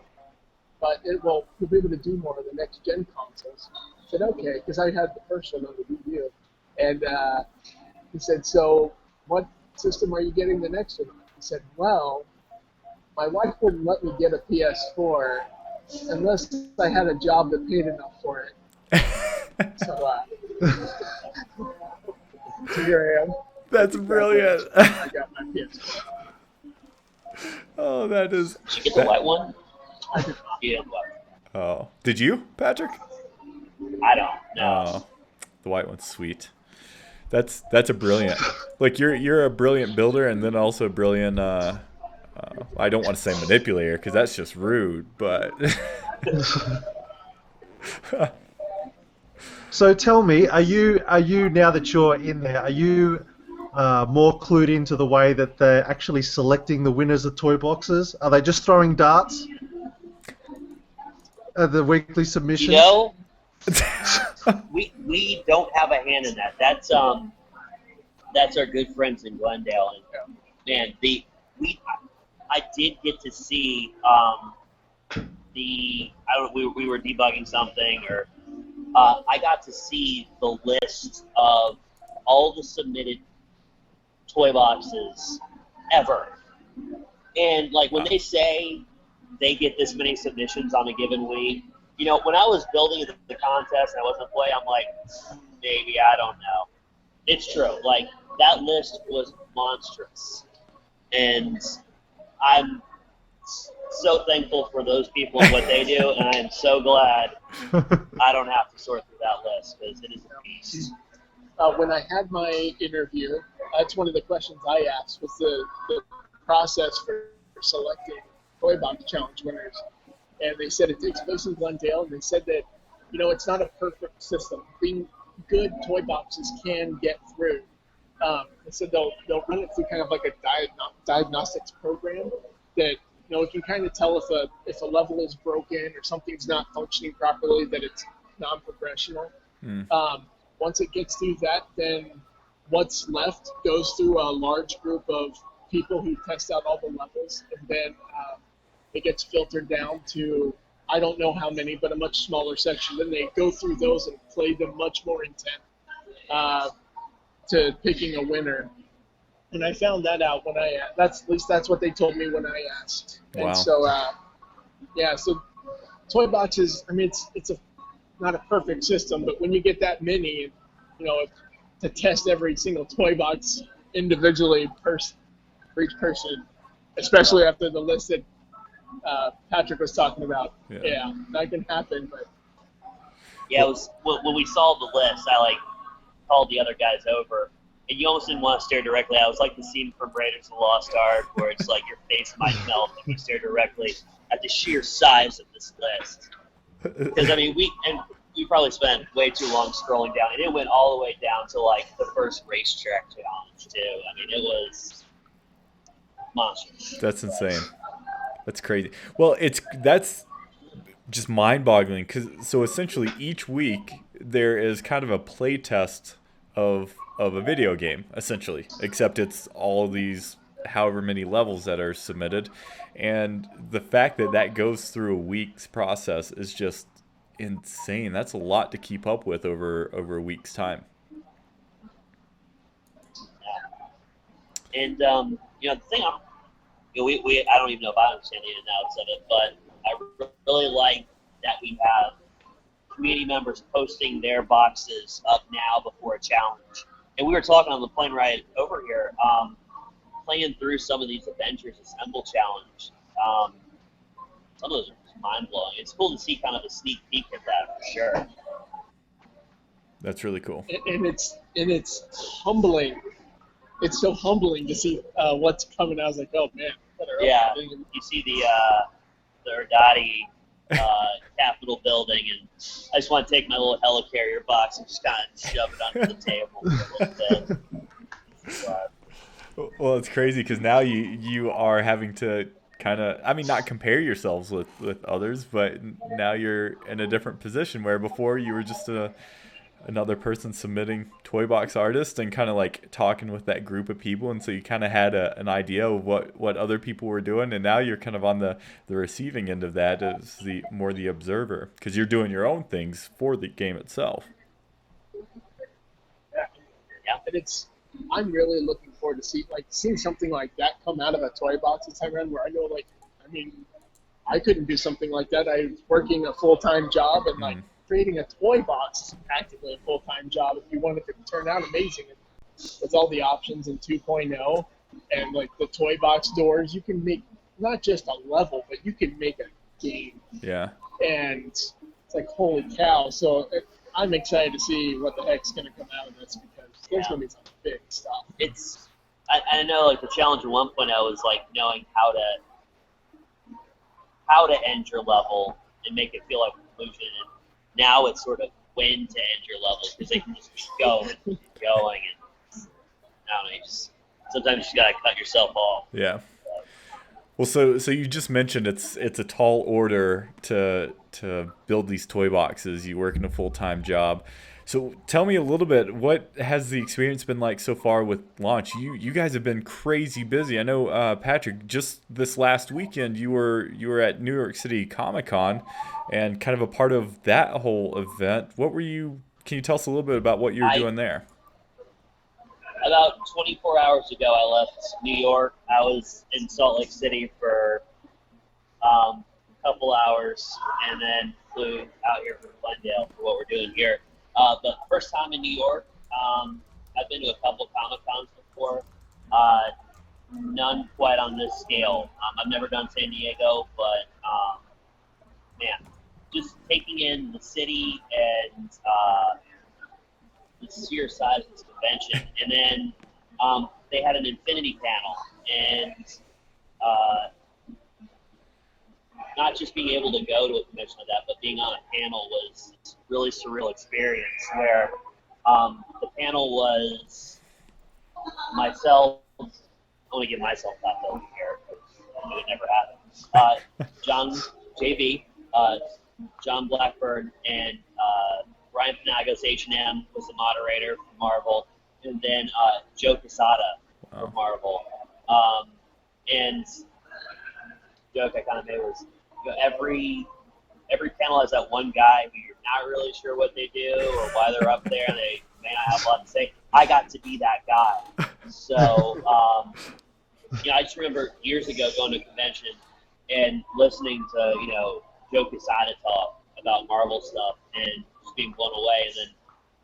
Speaker 5: but you'll be able to do more of the next-gen consoles. I said, okay, because I had the first one on the Wii U. And he said, so what system are you getting the next one on? He said, well, my wife wouldn't let me get a PS4 unless I had a job that paid enough for it. So here I am.
Speaker 1: That's brilliant.
Speaker 5: I got my PS4.
Speaker 1: Oh, that is.
Speaker 4: Did you get the white one?
Speaker 5: I did not.
Speaker 4: Yeah,
Speaker 1: Oh, did you, Patrick?
Speaker 4: I don't know.
Speaker 1: Oh, the white one's sweet. That's a brilliant. Like you're a brilliant builder, and then also a brilliant. I don't want to say manipulator because that's just rude, but.
Speaker 3: So tell me, are you now that you're in there, are you more clued into the way that they're actually selecting the winners of toy boxes? Are they just throwing darts at the weekly submissions?
Speaker 4: You know, we don't have a hand in that. That's our good friends in Glendale, and man, I did get to see we were debugging something, or I got to see the list of all the submitted toy boxes ever, and like when they say they get this many submissions on a given week. You know, when I was building the contest and I wasn't playing, I'm like, maybe, I don't know. It's true. Like, that list was monstrous. And I'm so thankful for those people and what they do, and I am so glad I don't have to sort through that list, because it is a beast.
Speaker 5: When I had my interview, that's one of the questions I asked, was the process for selecting Toy Box Challenge winners. And they said it takes place in Glendale, and they said that, you know, it's not a perfect system. Being good toy boxes can get through. They said they'll run it through kind of like a diagnostics program that, you know, it can kind of tell if a level is broken or something's not functioning properly, that it's non-progressional. Once it gets through that, then what's left goes through a large group of people who test out all the levels, and then it gets filtered down to, I don't know how many, but a much smaller section. Then they go through those and play them much more intent to picking a winner. And I found that out when I asked. At least that's what they told me when I asked.
Speaker 1: Wow.
Speaker 5: And so, so toy boxes, I mean, it's not a perfect system, but when you get that many, you know, to test every single toy box individually for each person, especially after the list that Patrick was talking about. Yeah, that can happen. But
Speaker 4: yeah, it was when we saw the list, I called the other guys over, and you almost didn't want to stare directly. I was like the scene from Raiders of the Lost Ark, where it's like your face might melt if you stare directly at the sheer size of this list. Because I mean, we probably spent way too long scrolling down, and it went all the way down to like the first racetrack challenge too. I mean, it was monstrous.
Speaker 1: That's insane. That's crazy. Well, that's just mind-boggling. So essentially each week there is kind of a play test of a video game, essentially, except it's all these however many levels that are submitted, and the fact that that goes through a week's process is just insane. That's a lot to keep up with over a week's time.
Speaker 4: And the thing we I don't even know if I understand the ins and outs of it, but I really like that we have community members posting their boxes up now before a challenge. And we were talking on the plane ride over here, playing through some of these Avengers Assemble challenge. Some of those are just mind blowing. It's cool to see kind of a sneak peek at that for sure.
Speaker 1: That's really cool.
Speaker 5: And it's humbling. It's so humbling to see what's coming out. I was like, oh man.
Speaker 4: Yeah, you see the Erdati Capitol building, and I just want to take my little helicarrier box and just kind of shove it under the table for a little bit.
Speaker 1: Well, it's crazy because now you are having to kind of, I mean, not compare yourselves with others, but now you're in a different position where before you were just another person submitting toy box artists and kind of like talking with that group of people, and so you kind of had an idea of what other people were doing, and now you're kind of on the receiving end of that as the observer, because you're doing your own things for the game itself.
Speaker 5: Yeah, and I'm really looking forward to seeing something like that come out of a toy box this time around, where I know, I couldn't do something like that. I was working a full-time job, and creating a toy box is practically a full-time job if you want it to turn out amazing. With all the options in 2.0 and the toy box doors, you can make not just a level, but you can make a game.
Speaker 1: Yeah. And
Speaker 5: it's like, holy cow. So I'm excited to see what the heck's going to come out of this, because there's going to be some big stuff.
Speaker 4: I know the challenge in 1.0 is knowing how to end your level and make it feel like a conclusion. And now it's sort of when to end your level, because they can just keep going and going, and I don't know, sometimes you just gotta cut yourself off.
Speaker 1: Yeah. Well, so you just mentioned it's a tall order to build these toy boxes. You work in a full-time job. So tell me a little bit, what has the experience been like so far with launch? You guys have been crazy busy. I know, Patrick, just this last weekend you were at New York City Comic-Con and kind of a part of that whole event. Can you tell us a little bit about what you're doing there?
Speaker 4: About 24 hours ago, I left New York. I was in Salt Lake City for a couple hours, and then flew out here from Glendale for what we're doing here. But first time in New York. I've been to a couple Comic-Cons before. None quite on this scale. I've never done San Diego, but man, just taking in the city and the sheer size of this convention. And then they had an Infinity panel, and not just being able to go to a convention like that, but being on a panel was a really surreal experience, where the panel was myself. I want to give myself that though here, because it would never happen. John JV, John Blackburn, and Ryan Panagos, H&M, was the moderator for Marvel, and then Joe Quesada for Marvel. And the joke I kind of made was, every panel has that one guy who you're not really sure what they do or why they're up there, and they may not have a lot to say. I got to be that guy. So, I just remember years ago going to a convention and listening to, Joe Quesada talk about Marvel stuff and just being blown away. And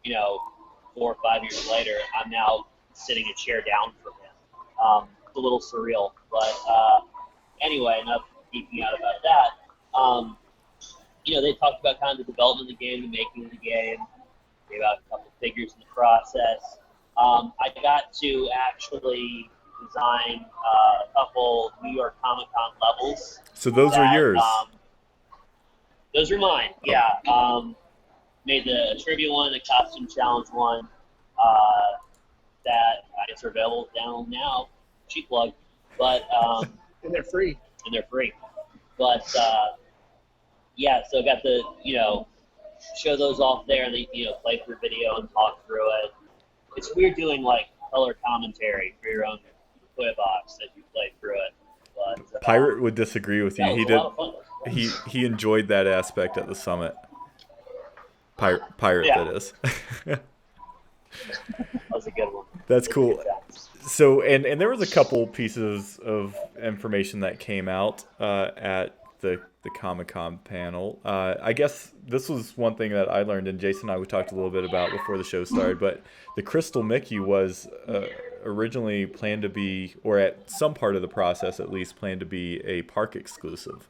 Speaker 4: then, 4 or 5 years later, I'm now sitting a chair down from him. It's a little surreal. But anyway, enough geeking out about that. They talked about kind of the development of the game, the making of the game, gave out a couple figures in the process. I got to actually design a couple New York Comic-Con levels.
Speaker 1: So those are yours?
Speaker 4: Those are mine, yeah. Made the trivia one, the costume challenge one, that I guess are available down now. Cheap plug. But,
Speaker 5: and they're free.
Speaker 4: But, yeah, so got to, show those off there and, play through video and talk through it. It's weird doing, like, color commentary for your own toy box as you play through it. But,
Speaker 1: Pirate would disagree with you.
Speaker 4: yeah, it
Speaker 1: He
Speaker 4: was a
Speaker 1: did.
Speaker 4: lot of fun.
Speaker 1: He enjoyed that aspect at the summit. Pirate,
Speaker 4: Yeah.
Speaker 1: that is.
Speaker 4: That was a good one.
Speaker 1: That's
Speaker 4: Those
Speaker 1: cool.
Speaker 4: were good times.
Speaker 1: So, and there was a couple pieces of information that came out at the Comic-Con panel. I guess this was one thing that I learned, and Jason and I, we talked a little bit about before the show started, but the Crystal Mickey was originally planned to be, or at some part of the process at least, planned to be a park exclusive.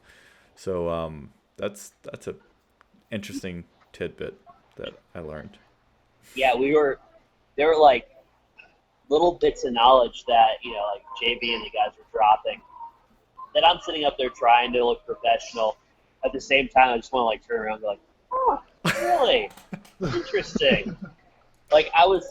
Speaker 1: So that's a interesting tidbit that I learned.
Speaker 4: Yeah, there were like little bits of knowledge that, like JB and the guys were dropping that I'm sitting up there trying to look professional. At the same time, I just want to like turn around and go like, oh, really? Interesting. Like I was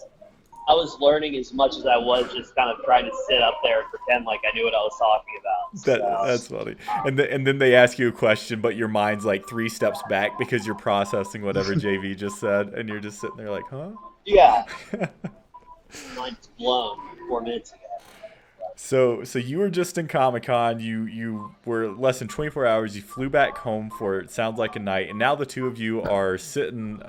Speaker 4: learning as much as I was just kind of trying to sit up there and pretend like I knew what I was talking about.
Speaker 1: That's funny. And then they ask you a question, but your mind's like 3 steps back because you're processing whatever JV just said, and you're just sitting there like, huh?
Speaker 4: Yeah. Mine's blown 4 minutes ago.
Speaker 1: So you were just in Comic-Con. You were less than 24 hours. You flew back home for it sounds like a night, and now the two of you are sitting.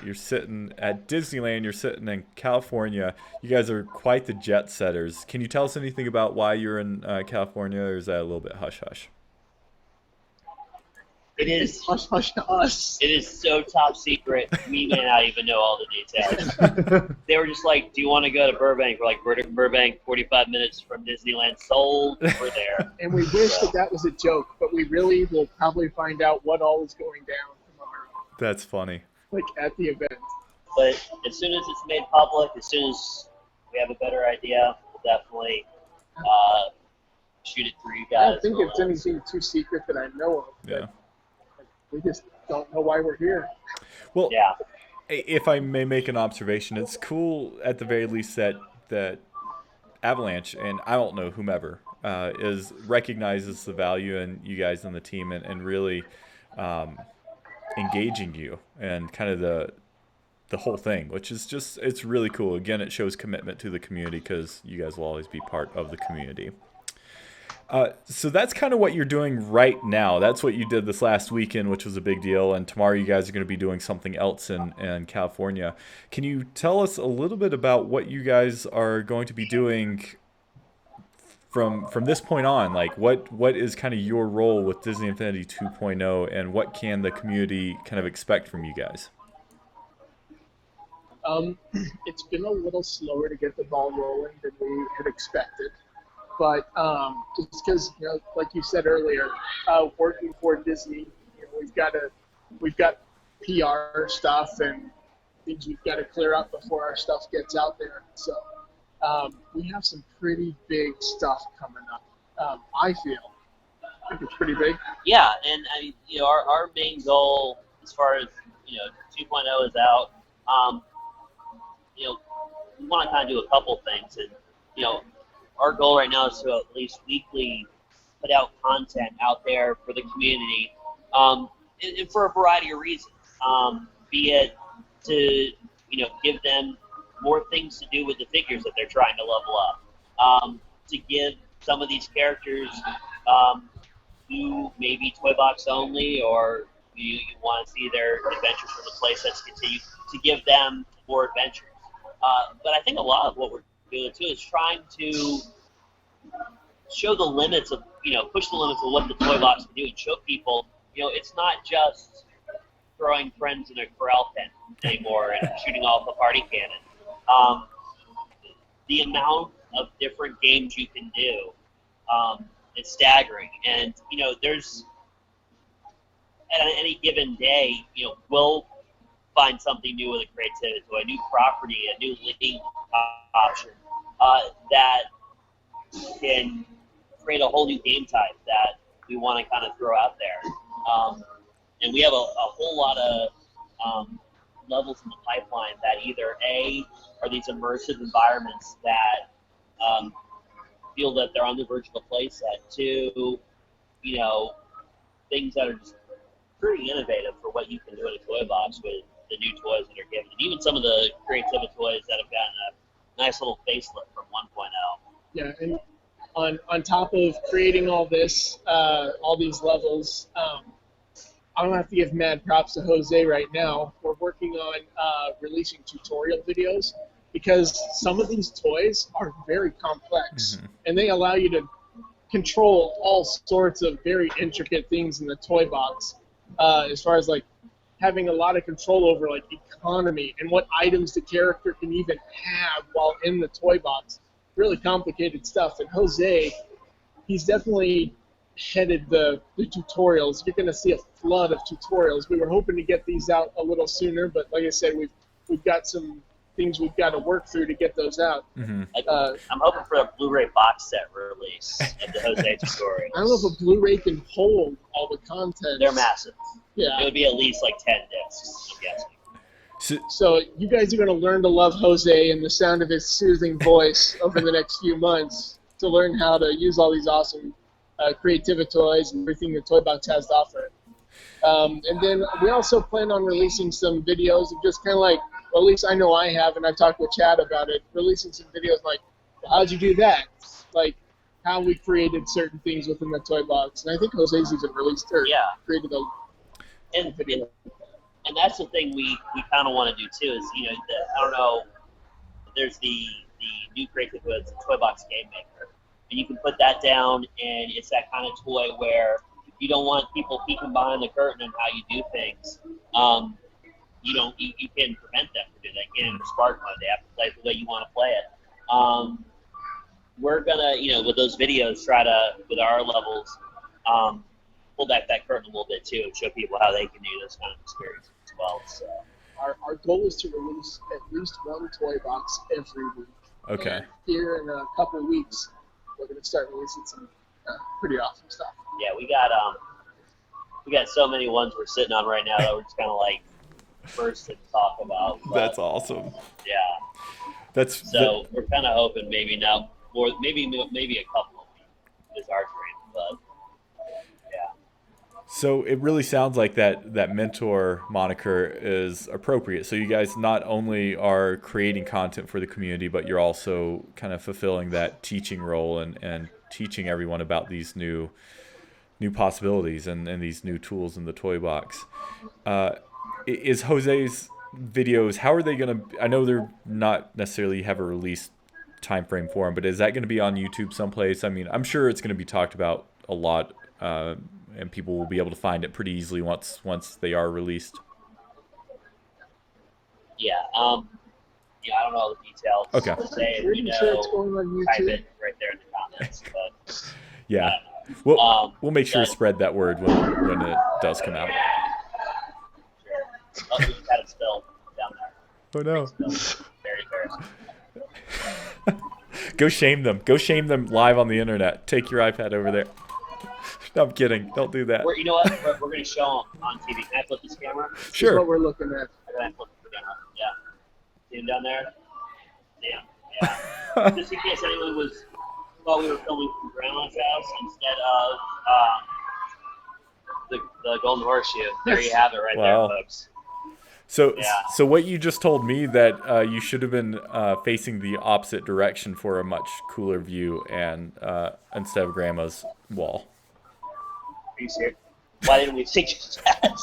Speaker 1: You're sitting at Disneyland. You're sitting in California. You guys are quite the jet setters. Can you tell us anything about why you're in California, or is that a little bit hush hush?
Speaker 4: It is
Speaker 5: Hush, hush to us.
Speaker 4: It is so top secret. We may not even know all the details. They were just like, "Do you want to go to Burbank?" We're like, "We're to Burbank, 45 minutes from Disneyland. Sold. We're there."
Speaker 5: And we wish that was a joke, but we really will probably find out what all is going down tomorrow,
Speaker 1: That's funny.
Speaker 5: like at the event.
Speaker 4: But as soon as it's made public, as soon as we have a better idea, we'll definitely shoot it for you
Speaker 5: I
Speaker 4: guys.
Speaker 5: don't think it's anything too secret that I know of.
Speaker 1: Yeah.
Speaker 5: We just don't know why we're here.
Speaker 1: Well,
Speaker 4: Yeah.
Speaker 1: if I may make an observation, it's cool at the very least that Avalanche, and I don't know whomever, recognizes the value in you guys on the team and really engaging you and kind of the whole thing, which is just, it's really cool. Again, it shows commitment to the community because you guys will always be part of the community. So that's kind of what you're doing right now. That's what you did this last weekend, which was a big deal. And tomorrow you guys are going to be doing something else in California. Can you tell us a little bit about what you guys are going to be doing from this point on? Like what is kind of your role with Disney Infinity 2.0 and what can the community kind of expect from you guys?
Speaker 5: It's been a little slower to get the ball rolling than we had expected. But just because, like you said earlier, working for Disney, we've got PR stuff and things we've got to clear up before our stuff gets out there. So we have some pretty big stuff coming up. I think it's pretty big.
Speaker 4: Yeah, and I mean, our main goal as far as 2.0 is out, we want to kind of do a couple things, and our goal right now is to at least weekly put out content out there for the community, and for a variety of reasons. Be it to give them more things to do with the figures that they're trying to level up, to give some of these characters who may be toy box only, or you want to see their adventures from the playsets continue, to give them more adventures. But I think a lot of what we're doing too is trying to show the limits of, push the limits of what the toy box can do and show people, it's not just throwing friends in a corral pen anymore and shooting off a party cannon. The amount of different games you can do, is staggering. And, there's, at any given day, we'll find something new with a creativity, a new property, a new league option that can create a whole new game type that we want to kind of throw out there. And we have a whole lot of levels in the pipeline that either A, are these immersive environments that feel that they're on the verge of a playset, 2, things that are just pretty innovative for what you can do in a toy box with the new toys that are given, and even some of the creative toys that have gotten a nice little facelift from 1.0.
Speaker 5: Yeah, and on top of creating all this, all these levels, I don't have to give mad props to Jose right now. We're working on releasing tutorial videos because some of these toys are very complex, and they allow you to control all sorts of very intricate things in the toy box, as far as like having a lot of control over like economy and what items the character can even have while in the toy box. Really complicated stuff. And Jose, he's definitely headed the tutorials. You're going to see a flood of tutorials. We were hoping to get these out a little sooner, but like I said, we've got some things we've got to work through to get those out.
Speaker 4: I'm hoping for a Blu-ray box set release of the Jose tutorials.
Speaker 5: I don't know if a Blu-ray can hold all the content.
Speaker 4: They're massive.
Speaker 5: Yeah.
Speaker 4: It would be at least like 10 discs, I'm guessing.
Speaker 5: So you guys are going to learn to love Jose and the sound of his soothing voice over the next few months to learn how to use all these awesome creativity toys and everything the Toy Box has to offer. And then we also plan on releasing some videos of just kind of like, well, at least I know I have, and I've talked with Chad about it, releasing some videos like, well, how'd you do that? Like, how we created certain things within the Toy Box. And I think Jose's even released or created a video.
Speaker 4: And that's the thing we kind of want to do too is, you know, I don't know, there's the new creative goods, the Toy Box Game Maker. And you can put that down, and it's that kind of toy where you don't want people peeking behind the curtain on how you do things. You can prevent them from doing that. You can't enter spark mode. They have to play it the way you want to play it. We're gonna, you know, with those videos, try to, with our levels, pull back that curtain a little bit too and show people how they can do this kind of experience as well. So
Speaker 5: our goal is to release at least one toy box every week.
Speaker 1: Okay.
Speaker 5: And here in a couple of weeks, we're going to start releasing some pretty awesome stuff.
Speaker 4: Yeah, we got so many ones we're sitting on right now that we're just kind of like first to talk about. But,
Speaker 1: That's awesome.
Speaker 4: Yeah. So we're kind of hoping maybe now more, maybe a couple of weeks is our dream, but.
Speaker 1: So it really sounds like that mentor moniker is appropriate. So you guys not only are creating content for the community, but you're also kind of fulfilling that teaching role and teaching everyone about these new possibilities and these new tools in the toy box. Is Jose's videos, how are they going to, I know they're not necessarily have a release time frame for them, but is that going to be on YouTube someplace? I mean, I'm sure it's going to be talked about a lot, and people will be able to find it pretty easily once they are released.
Speaker 4: Yeah, I don't know all the details.
Speaker 1: Okay.
Speaker 4: Say if you know,
Speaker 5: sure it's going on YouTube.
Speaker 4: type it right there in the comments. But
Speaker 1: Yeah. We'll make sure to spread that word when it does come out.
Speaker 4: Sure. Oh, we just had it spilled down there.
Speaker 1: Oh no.
Speaker 4: Very embarrassing.
Speaker 1: Go shame them. Go shame them live on the internet. Take your iPad over there. No, I'm kidding. Don't do that.
Speaker 4: You know what? We're going to show them on TV. Can I flip this camera?
Speaker 1: Sure.
Speaker 5: That's what we're looking at.
Speaker 4: Can I flip the camera? Yeah. See him down there? Damn. Yeah. Just in case anyone thought we were filming from Grandma's house instead of the Golden Horseshoe. There you have it right
Speaker 1: Wow.
Speaker 4: there, folks.
Speaker 1: So what you just told me that you should have been facing the opposite direction for a much cooler view and instead of Grandma's wall.
Speaker 4: Are you serious? Why didn't we think of that?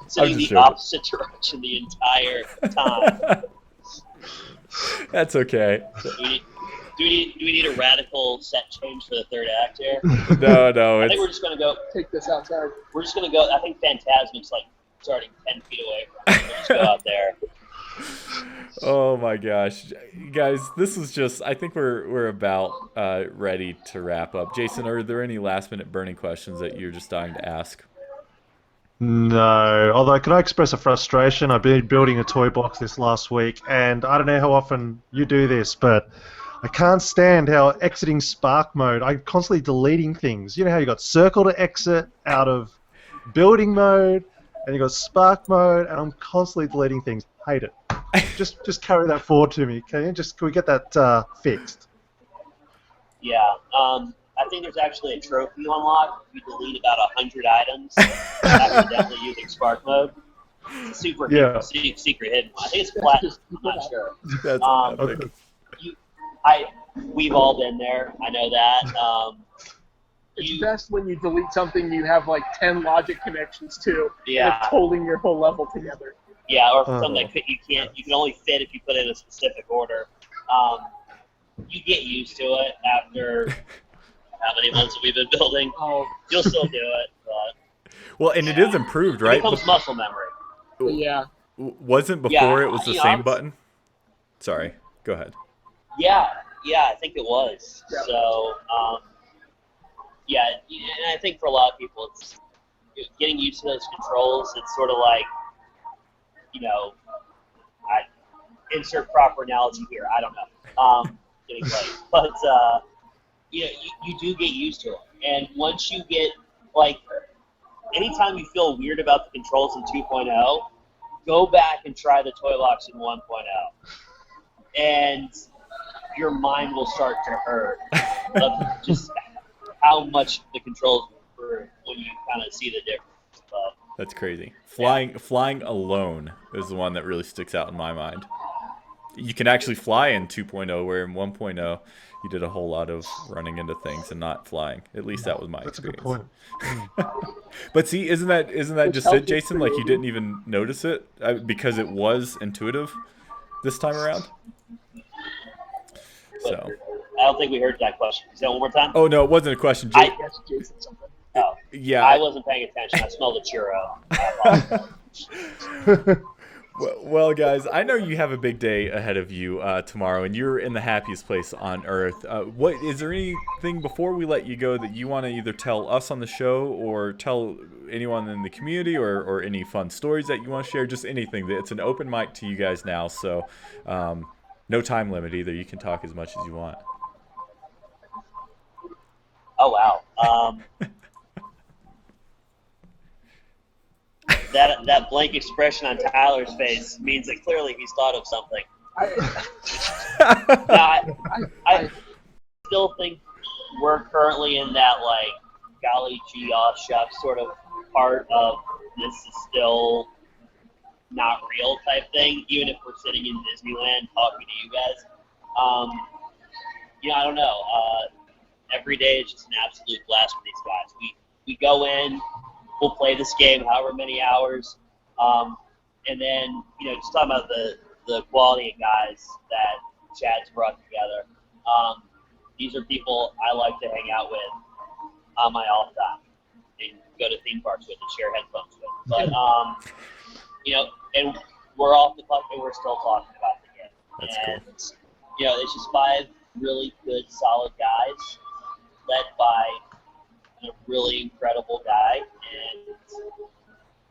Speaker 4: Sitting the
Speaker 1: joking.
Speaker 4: opposite direction the entire time.
Speaker 1: That's okay.
Speaker 4: Do we need a radical set change for the third act here?
Speaker 1: No,
Speaker 4: I think we're just gonna go.
Speaker 5: Take this outside.
Speaker 4: We're just gonna go. I think Phantasmic's like starting 10 feet away from us. We'll just go out there.
Speaker 1: Oh my gosh, guys, this is just. I think we're about ready to wrap up. Jason, are there any last-minute burning questions that you're just dying to ask?
Speaker 3: No. Although, can I express a frustration? I've been building a toy box this last week, and I don't know how often you do this, but I can't stand how exiting Spark mode, I'm constantly deleting things. You know how you got circle to exit out of building mode, and you got Spark mode, and I'm constantly deleting things. Hate it. Just carry that forward to me. Can we get that fixed?
Speaker 4: Yeah. I I think there's actually a trophy unlock. You delete about 100 items accidentally using Spark mode. It's a super secret hidden one. I think it's platinum. I'm not sure.
Speaker 1: That's epic.
Speaker 4: We've all been there. I know that.
Speaker 5: It's best when you delete something you have like 10 logic connections to.
Speaker 4: Yeah.
Speaker 5: And it's holding your whole level together.
Speaker 4: Yeah, or something that you can only fit if you put it in a specific order. You get used to it after how many months have we been building.
Speaker 5: Oh.
Speaker 4: You'll still do it, but
Speaker 1: Well, and it is improved, right?
Speaker 4: it becomes muscle memory.
Speaker 5: Yeah.
Speaker 1: Wasn't before it was the same button? Sorry, go ahead.
Speaker 4: Yeah, I think it was.
Speaker 5: Yeah.
Speaker 4: So, yeah, and I think for a lot of people, it's getting used to those controls. It's sort of like, I insert proper analogy here. I don't know. Getting late, but you do get used to it. And once you get anytime you feel weird about the controls in 2.0, go back and try the toy box in 1.0, and your mind will start to hurt of just how much the controls improve when you kind of see the difference. But
Speaker 1: that's crazy. Flying alone is the one that really sticks out in my mind. You can actually fly in 2.0, where in 1.0 you did a whole lot of running into things and not flying. At least that was my experience.
Speaker 3: That's a good point.
Speaker 1: But see, isn't that just it, Jason? Like you didn't even notice it because it was intuitive this time around. So
Speaker 4: I don't think we heard that question. Say that one more time.
Speaker 1: Oh no, it wasn't a question.
Speaker 5: I guess Jason something.
Speaker 4: Oh,
Speaker 1: yeah,
Speaker 4: I wasn't paying attention. I smelled a churro.
Speaker 1: Well, guys, I know you have a big day ahead of you tomorrow, and you're in the happiest place on earth. What is there anything before we let you go that you want to either tell us on the show or tell anyone in the community, or any fun stories that you want to share? Just anything. It's an open mic to you guys now, so no time limit either. You can talk as much as you want.
Speaker 4: Oh wow. That blank expression on Tyler's face means that clearly he's thought of something. I still think we're currently in that golly gee chef sort of part of this is still not real type thing, even if we're sitting in Disneyland talking to you guys. I don't know. Every day is just an absolute blast for these guys. We go in. We'll play this game however many hours, and then just talking about the quality of guys that Chad's brought together. These are people I like to hang out with on my off time and go to theme parks with and share headphones with. But and we're off the clock and we're still talking about the game.
Speaker 1: That's
Speaker 4: cool. It's just 5 really good, solid guys led by a really incredible guy and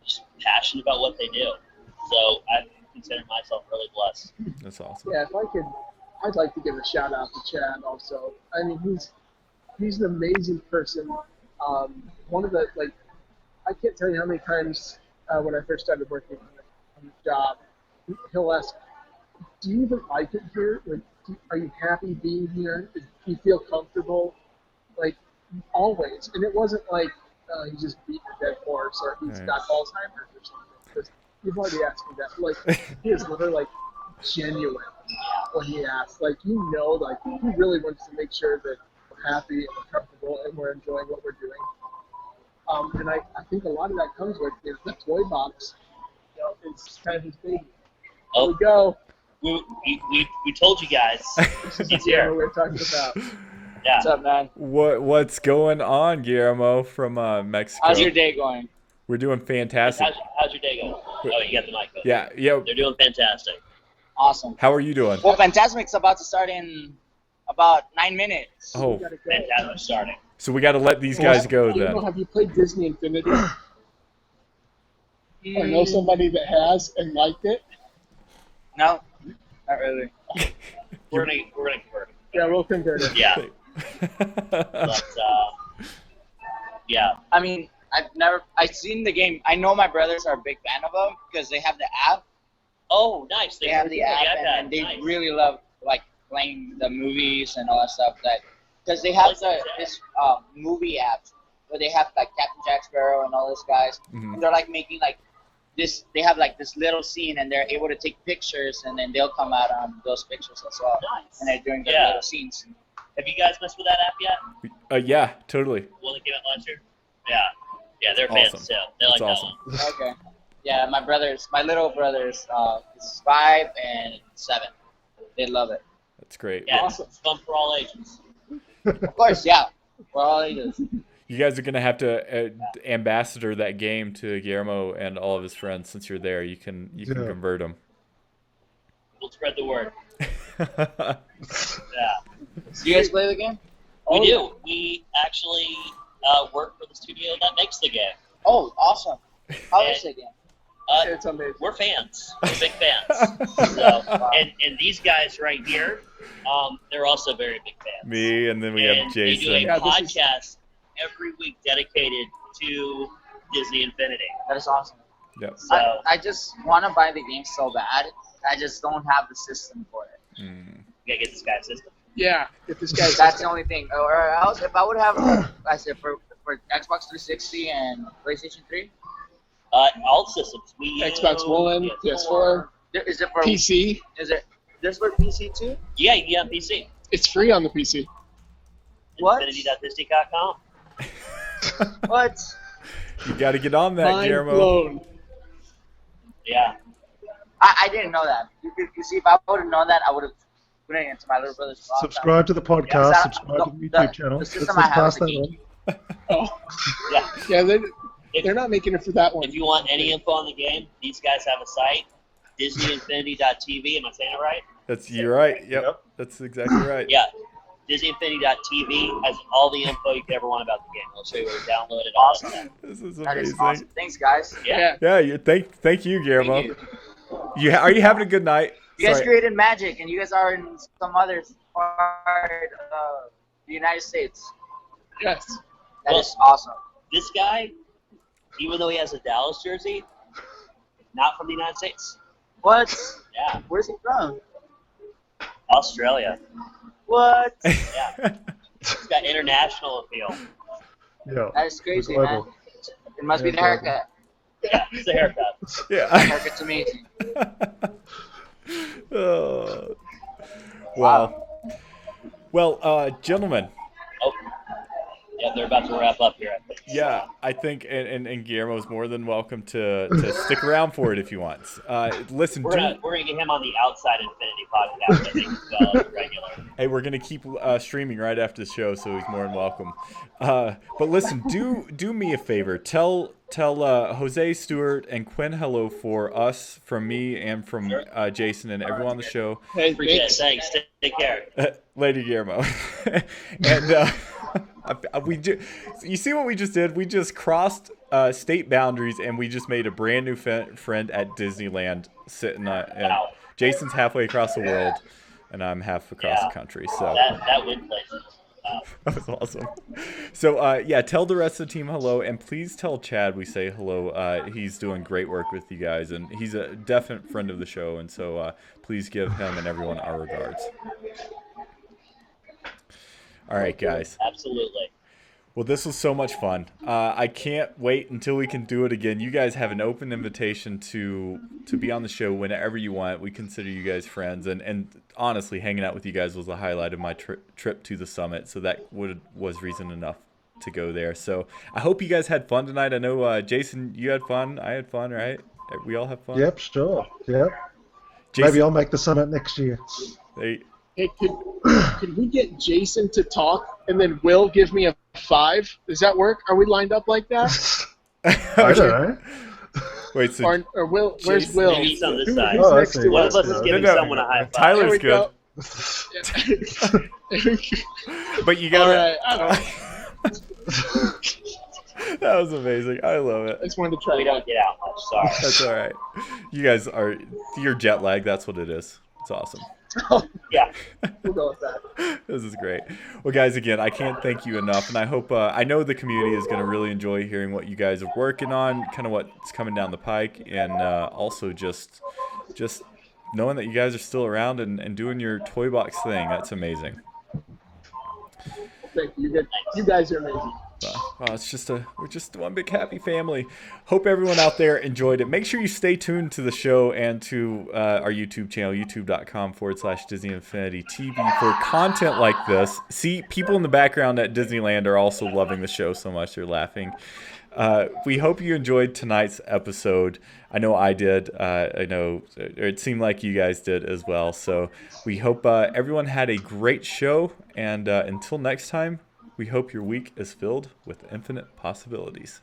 Speaker 4: just passionate about what they do. So I consider myself really blessed.
Speaker 1: That's awesome.
Speaker 5: Yeah, if I could, I'd like to give a shout out to Chad also. I mean, he's an amazing person. One of the I can't tell you how many times when I first started working on the job, he'll ask, "Do you even like it here? Are you happy being here? Do you feel comfortable?" Always. And it wasn't he's just beating a dead horse or he's got Alzheimer's or something. Because you've already asked me that. He is literally genuine when he asks. He really wants to make sure that we're happy and we're comfortable and we're enjoying what we're doing. And I think a lot of that comes with the toy box. It's kind of his baby. Here we go.
Speaker 4: We told you guys.
Speaker 5: He's here. What we're talking about.
Speaker 4: Yeah.
Speaker 6: What's up, man?
Speaker 1: What's going on, Guillermo from Mexico?
Speaker 6: How's your day going?
Speaker 1: We're doing fantastic.
Speaker 4: How's your day going? Oh, you got the mic.
Speaker 1: Yeah.
Speaker 4: They're doing fantastic.
Speaker 6: Awesome.
Speaker 1: How are you doing?
Speaker 6: Well, Fantasmic's about to start in about 9 minutes.
Speaker 1: Oh,
Speaker 4: Fantastic starting.
Speaker 1: So we got to let these guys go then.
Speaker 5: Have you played Disney Infinity? Or know somebody that has and liked it?
Speaker 6: No, not really.
Speaker 4: We're gonna convert it.
Speaker 5: Yeah, we'll convert it.
Speaker 4: Yeah. But yeah.
Speaker 6: I mean, I've seen the game. I know my brothers are a big fan of them because they have the app.
Speaker 4: Oh, nice.
Speaker 6: They have the app, and they
Speaker 4: nice.
Speaker 6: really love playing the movies and all that stuff. because they have this movie app where they have like Captain Jack Sparrow and all those guys.
Speaker 1: Mhm.
Speaker 6: They're like making like this. They have like this little scene, and they're able to take pictures, and then they'll come out on those pictures as well.
Speaker 4: Nice.
Speaker 6: And they're doing their
Speaker 4: Yeah.
Speaker 6: little scenes.
Speaker 4: Have you guys messed with that app yet?
Speaker 1: Yeah, totally.
Speaker 4: One that came out last year? Yeah. Yeah, they're
Speaker 1: Awesome.
Speaker 4: fans too. They
Speaker 1: That's
Speaker 4: like
Speaker 1: awesome.
Speaker 4: that one.
Speaker 6: Okay. Yeah, my little brothers, is 5 and 7. They love it.
Speaker 1: That's great.
Speaker 4: Yeah,
Speaker 5: Awesome.
Speaker 4: it's fun for all ages.
Speaker 6: Of course, yeah. For all ages.
Speaker 1: You guys are gonna have to ambassador that game to Guillermo and all of his friends. Since you're there, you can
Speaker 3: Yeah.
Speaker 1: convert them.
Speaker 4: We'll spread the word. Yeah.
Speaker 6: Do you guys play the game?
Speaker 4: We do. We actually work for the studio that makes the game.
Speaker 6: Oh, awesome. How is the game?
Speaker 5: It's amazing.
Speaker 4: We're fans. We're big fans. So, and these guys right here, they're also very big fans.
Speaker 1: Me and then we
Speaker 4: and
Speaker 1: have
Speaker 4: they do
Speaker 1: Jason.
Speaker 4: a
Speaker 5: Yeah, this is-
Speaker 4: podcast every week dedicated to Disney Infinity.
Speaker 6: That is awesome.
Speaker 1: Yep.
Speaker 4: So
Speaker 6: I just want to buy the game so bad. I just don't have the system for it.
Speaker 1: Mm.
Speaker 4: you gotta get this guy a system.
Speaker 5: Yeah, if this guy's
Speaker 6: That's the only thing. Or else, if I would have, I said for Xbox 360 and PlayStation 3,
Speaker 4: All systems. We
Speaker 5: Xbox One, PS4,
Speaker 6: is it for
Speaker 5: PC.
Speaker 6: Is it this for PC too?
Speaker 4: Yeah, you can get on PC.
Speaker 5: It's free on the PC.
Speaker 6: What?
Speaker 4: Infinity.disney.com.
Speaker 6: What?
Speaker 1: You got to get on that,
Speaker 5: Mind
Speaker 1: Guillermo.
Speaker 5: blown.
Speaker 4: Yeah.
Speaker 6: I didn't know that. You see, if I would have known that, I would have put it into my little brother's blog.
Speaker 3: Subscribe to the podcast.
Speaker 6: Yeah,
Speaker 3: Subscribe to the
Speaker 6: the-
Speaker 3: YouTube channel.
Speaker 6: the
Speaker 3: Let's
Speaker 6: system I have
Speaker 3: pass
Speaker 6: is
Speaker 3: that
Speaker 6: a
Speaker 3: on.
Speaker 5: Oh,
Speaker 4: Yeah.
Speaker 5: yeah,
Speaker 4: If,
Speaker 5: they're not making it for that one.
Speaker 4: if you want any info on the game, these guys have a site, DisneyInfinity.tv. Am I saying it right?
Speaker 1: You're right. Yep. That's exactly right.
Speaker 4: Yeah. DisneyInfinity.tv has all the info you could ever want about the game. I'll show you where to download it. All that stuff.
Speaker 1: This is
Speaker 6: That is
Speaker 1: amazing.
Speaker 6: awesome. Thanks, guys.
Speaker 4: Yeah.
Speaker 1: Yeah. Thank you, Guillermo.
Speaker 6: Thank
Speaker 1: You are you having a good night?
Speaker 6: You guys
Speaker 1: Sorry.
Speaker 6: created magic, and you guys are in some other part of the United States.
Speaker 5: Yes.
Speaker 6: That is awesome.
Speaker 4: This guy, even though he has a Dallas jersey, not from the United States.
Speaker 6: What?
Speaker 4: Yeah.
Speaker 6: Where's he from?
Speaker 4: Australia.
Speaker 6: What?
Speaker 4: Yeah. He's got international appeal.
Speaker 3: Yeah.
Speaker 6: That is crazy,
Speaker 3: We're
Speaker 6: man.
Speaker 3: global.
Speaker 6: It must be the
Speaker 3: Yeah,
Speaker 6: haircut.
Speaker 4: Yeah. It's a haircut.
Speaker 6: The
Speaker 1: Yeah.
Speaker 6: haircut's amazing.
Speaker 1: Oh. Wow. Well, gentlemen.
Speaker 4: Oh. Yeah, they're about to wrap up here, I think.
Speaker 1: Yeah, I think, and Guillermo's more than welcome to stick around for it if he wants. Listen,
Speaker 4: We're gonna get him on the Outside Infinity podcast, I think, as well as regular.
Speaker 1: hey, we're gonna keep streaming right after the show, so he's more than welcome. But listen, do me a favor. Tell Jose, Stewart, and Quinn hello for us, from me, and from Jason and everyone on the show.
Speaker 5: Hey,
Speaker 4: Appreciate it.
Speaker 5: thanks.
Speaker 4: Thanks. Take care.
Speaker 1: Lady Guillermo. And we you see what we just did? We just crossed state boundaries, and we just made a brand new friend at Disneyland. Sitting and
Speaker 4: Wow.
Speaker 1: Jason's halfway across the world, and I'm half across the country. So
Speaker 4: That win places.
Speaker 1: that was awesome. So yeah, tell the rest of the team hello, and please tell Chad we say hello. He's doing great work with you guys, and he's a definite friend of the show, and so please give him and everyone our regards. All right, guys.
Speaker 4: Absolutely.
Speaker 1: Well, this was so much fun. I can't wait until we can do it again. You guys have an open invitation to be on the show whenever you want. We consider you guys friends, and honestly, hanging out with you guys was the highlight of my trip to the summit. So that was reason enough to go there. So I hope you guys had fun tonight. I know Jason, you had fun. I had fun, right? We all have fun.
Speaker 3: Yep, sure. Yep.
Speaker 1: Jason,
Speaker 3: Maybe I'll make the summit next year.
Speaker 5: Hey, could we get Jason to talk and then Will give me a 5? Does that work? Are we lined up like that?
Speaker 3: I don't know.
Speaker 1: Wait, so
Speaker 5: Or Will? Where's
Speaker 1: Jason,
Speaker 5: Will?
Speaker 4: Maybe he's on this
Speaker 5: Who-
Speaker 4: side.
Speaker 5: who's
Speaker 3: Oh, I
Speaker 5: next
Speaker 3: see.
Speaker 5: to
Speaker 4: One
Speaker 5: us?
Speaker 4: of us is giving
Speaker 1: No,
Speaker 4: someone a high five.
Speaker 1: Tyler's
Speaker 5: There we
Speaker 1: good.
Speaker 5: go.
Speaker 1: But you
Speaker 5: All
Speaker 1: gotta.
Speaker 5: right, I don't know.
Speaker 1: That was amazing. I love it.
Speaker 5: I just wanted to try.
Speaker 4: We don't get out much. Sorry.
Speaker 1: That's all right. You guys you're jet lagged. That's what it is. It's awesome.
Speaker 4: Yeah.
Speaker 5: We'll go with that.
Speaker 1: This is great. Well, guys, again, I can't thank you enough, and I hope I know the community is going to really enjoy hearing what you guys are working on, kind of what's coming down the pike, and also just knowing that you guys are still around and doing your toy box thing. That's amazing.
Speaker 5: good. You guys are amazing.
Speaker 1: Well, we're just one big happy family. Hope everyone out there enjoyed it. Make sure you stay tuned to the show and to our YouTube channel, youtube.com/Disney Infinity TV for content like this. See, people in the background at Disneyland are also loving the show so much. They're laughing. We hope you enjoyed tonight's episode. I know I did. I know it seemed like you guys did as well. So we hope everyone had a great show. And until next time, we hope your week is filled with infinite possibilities.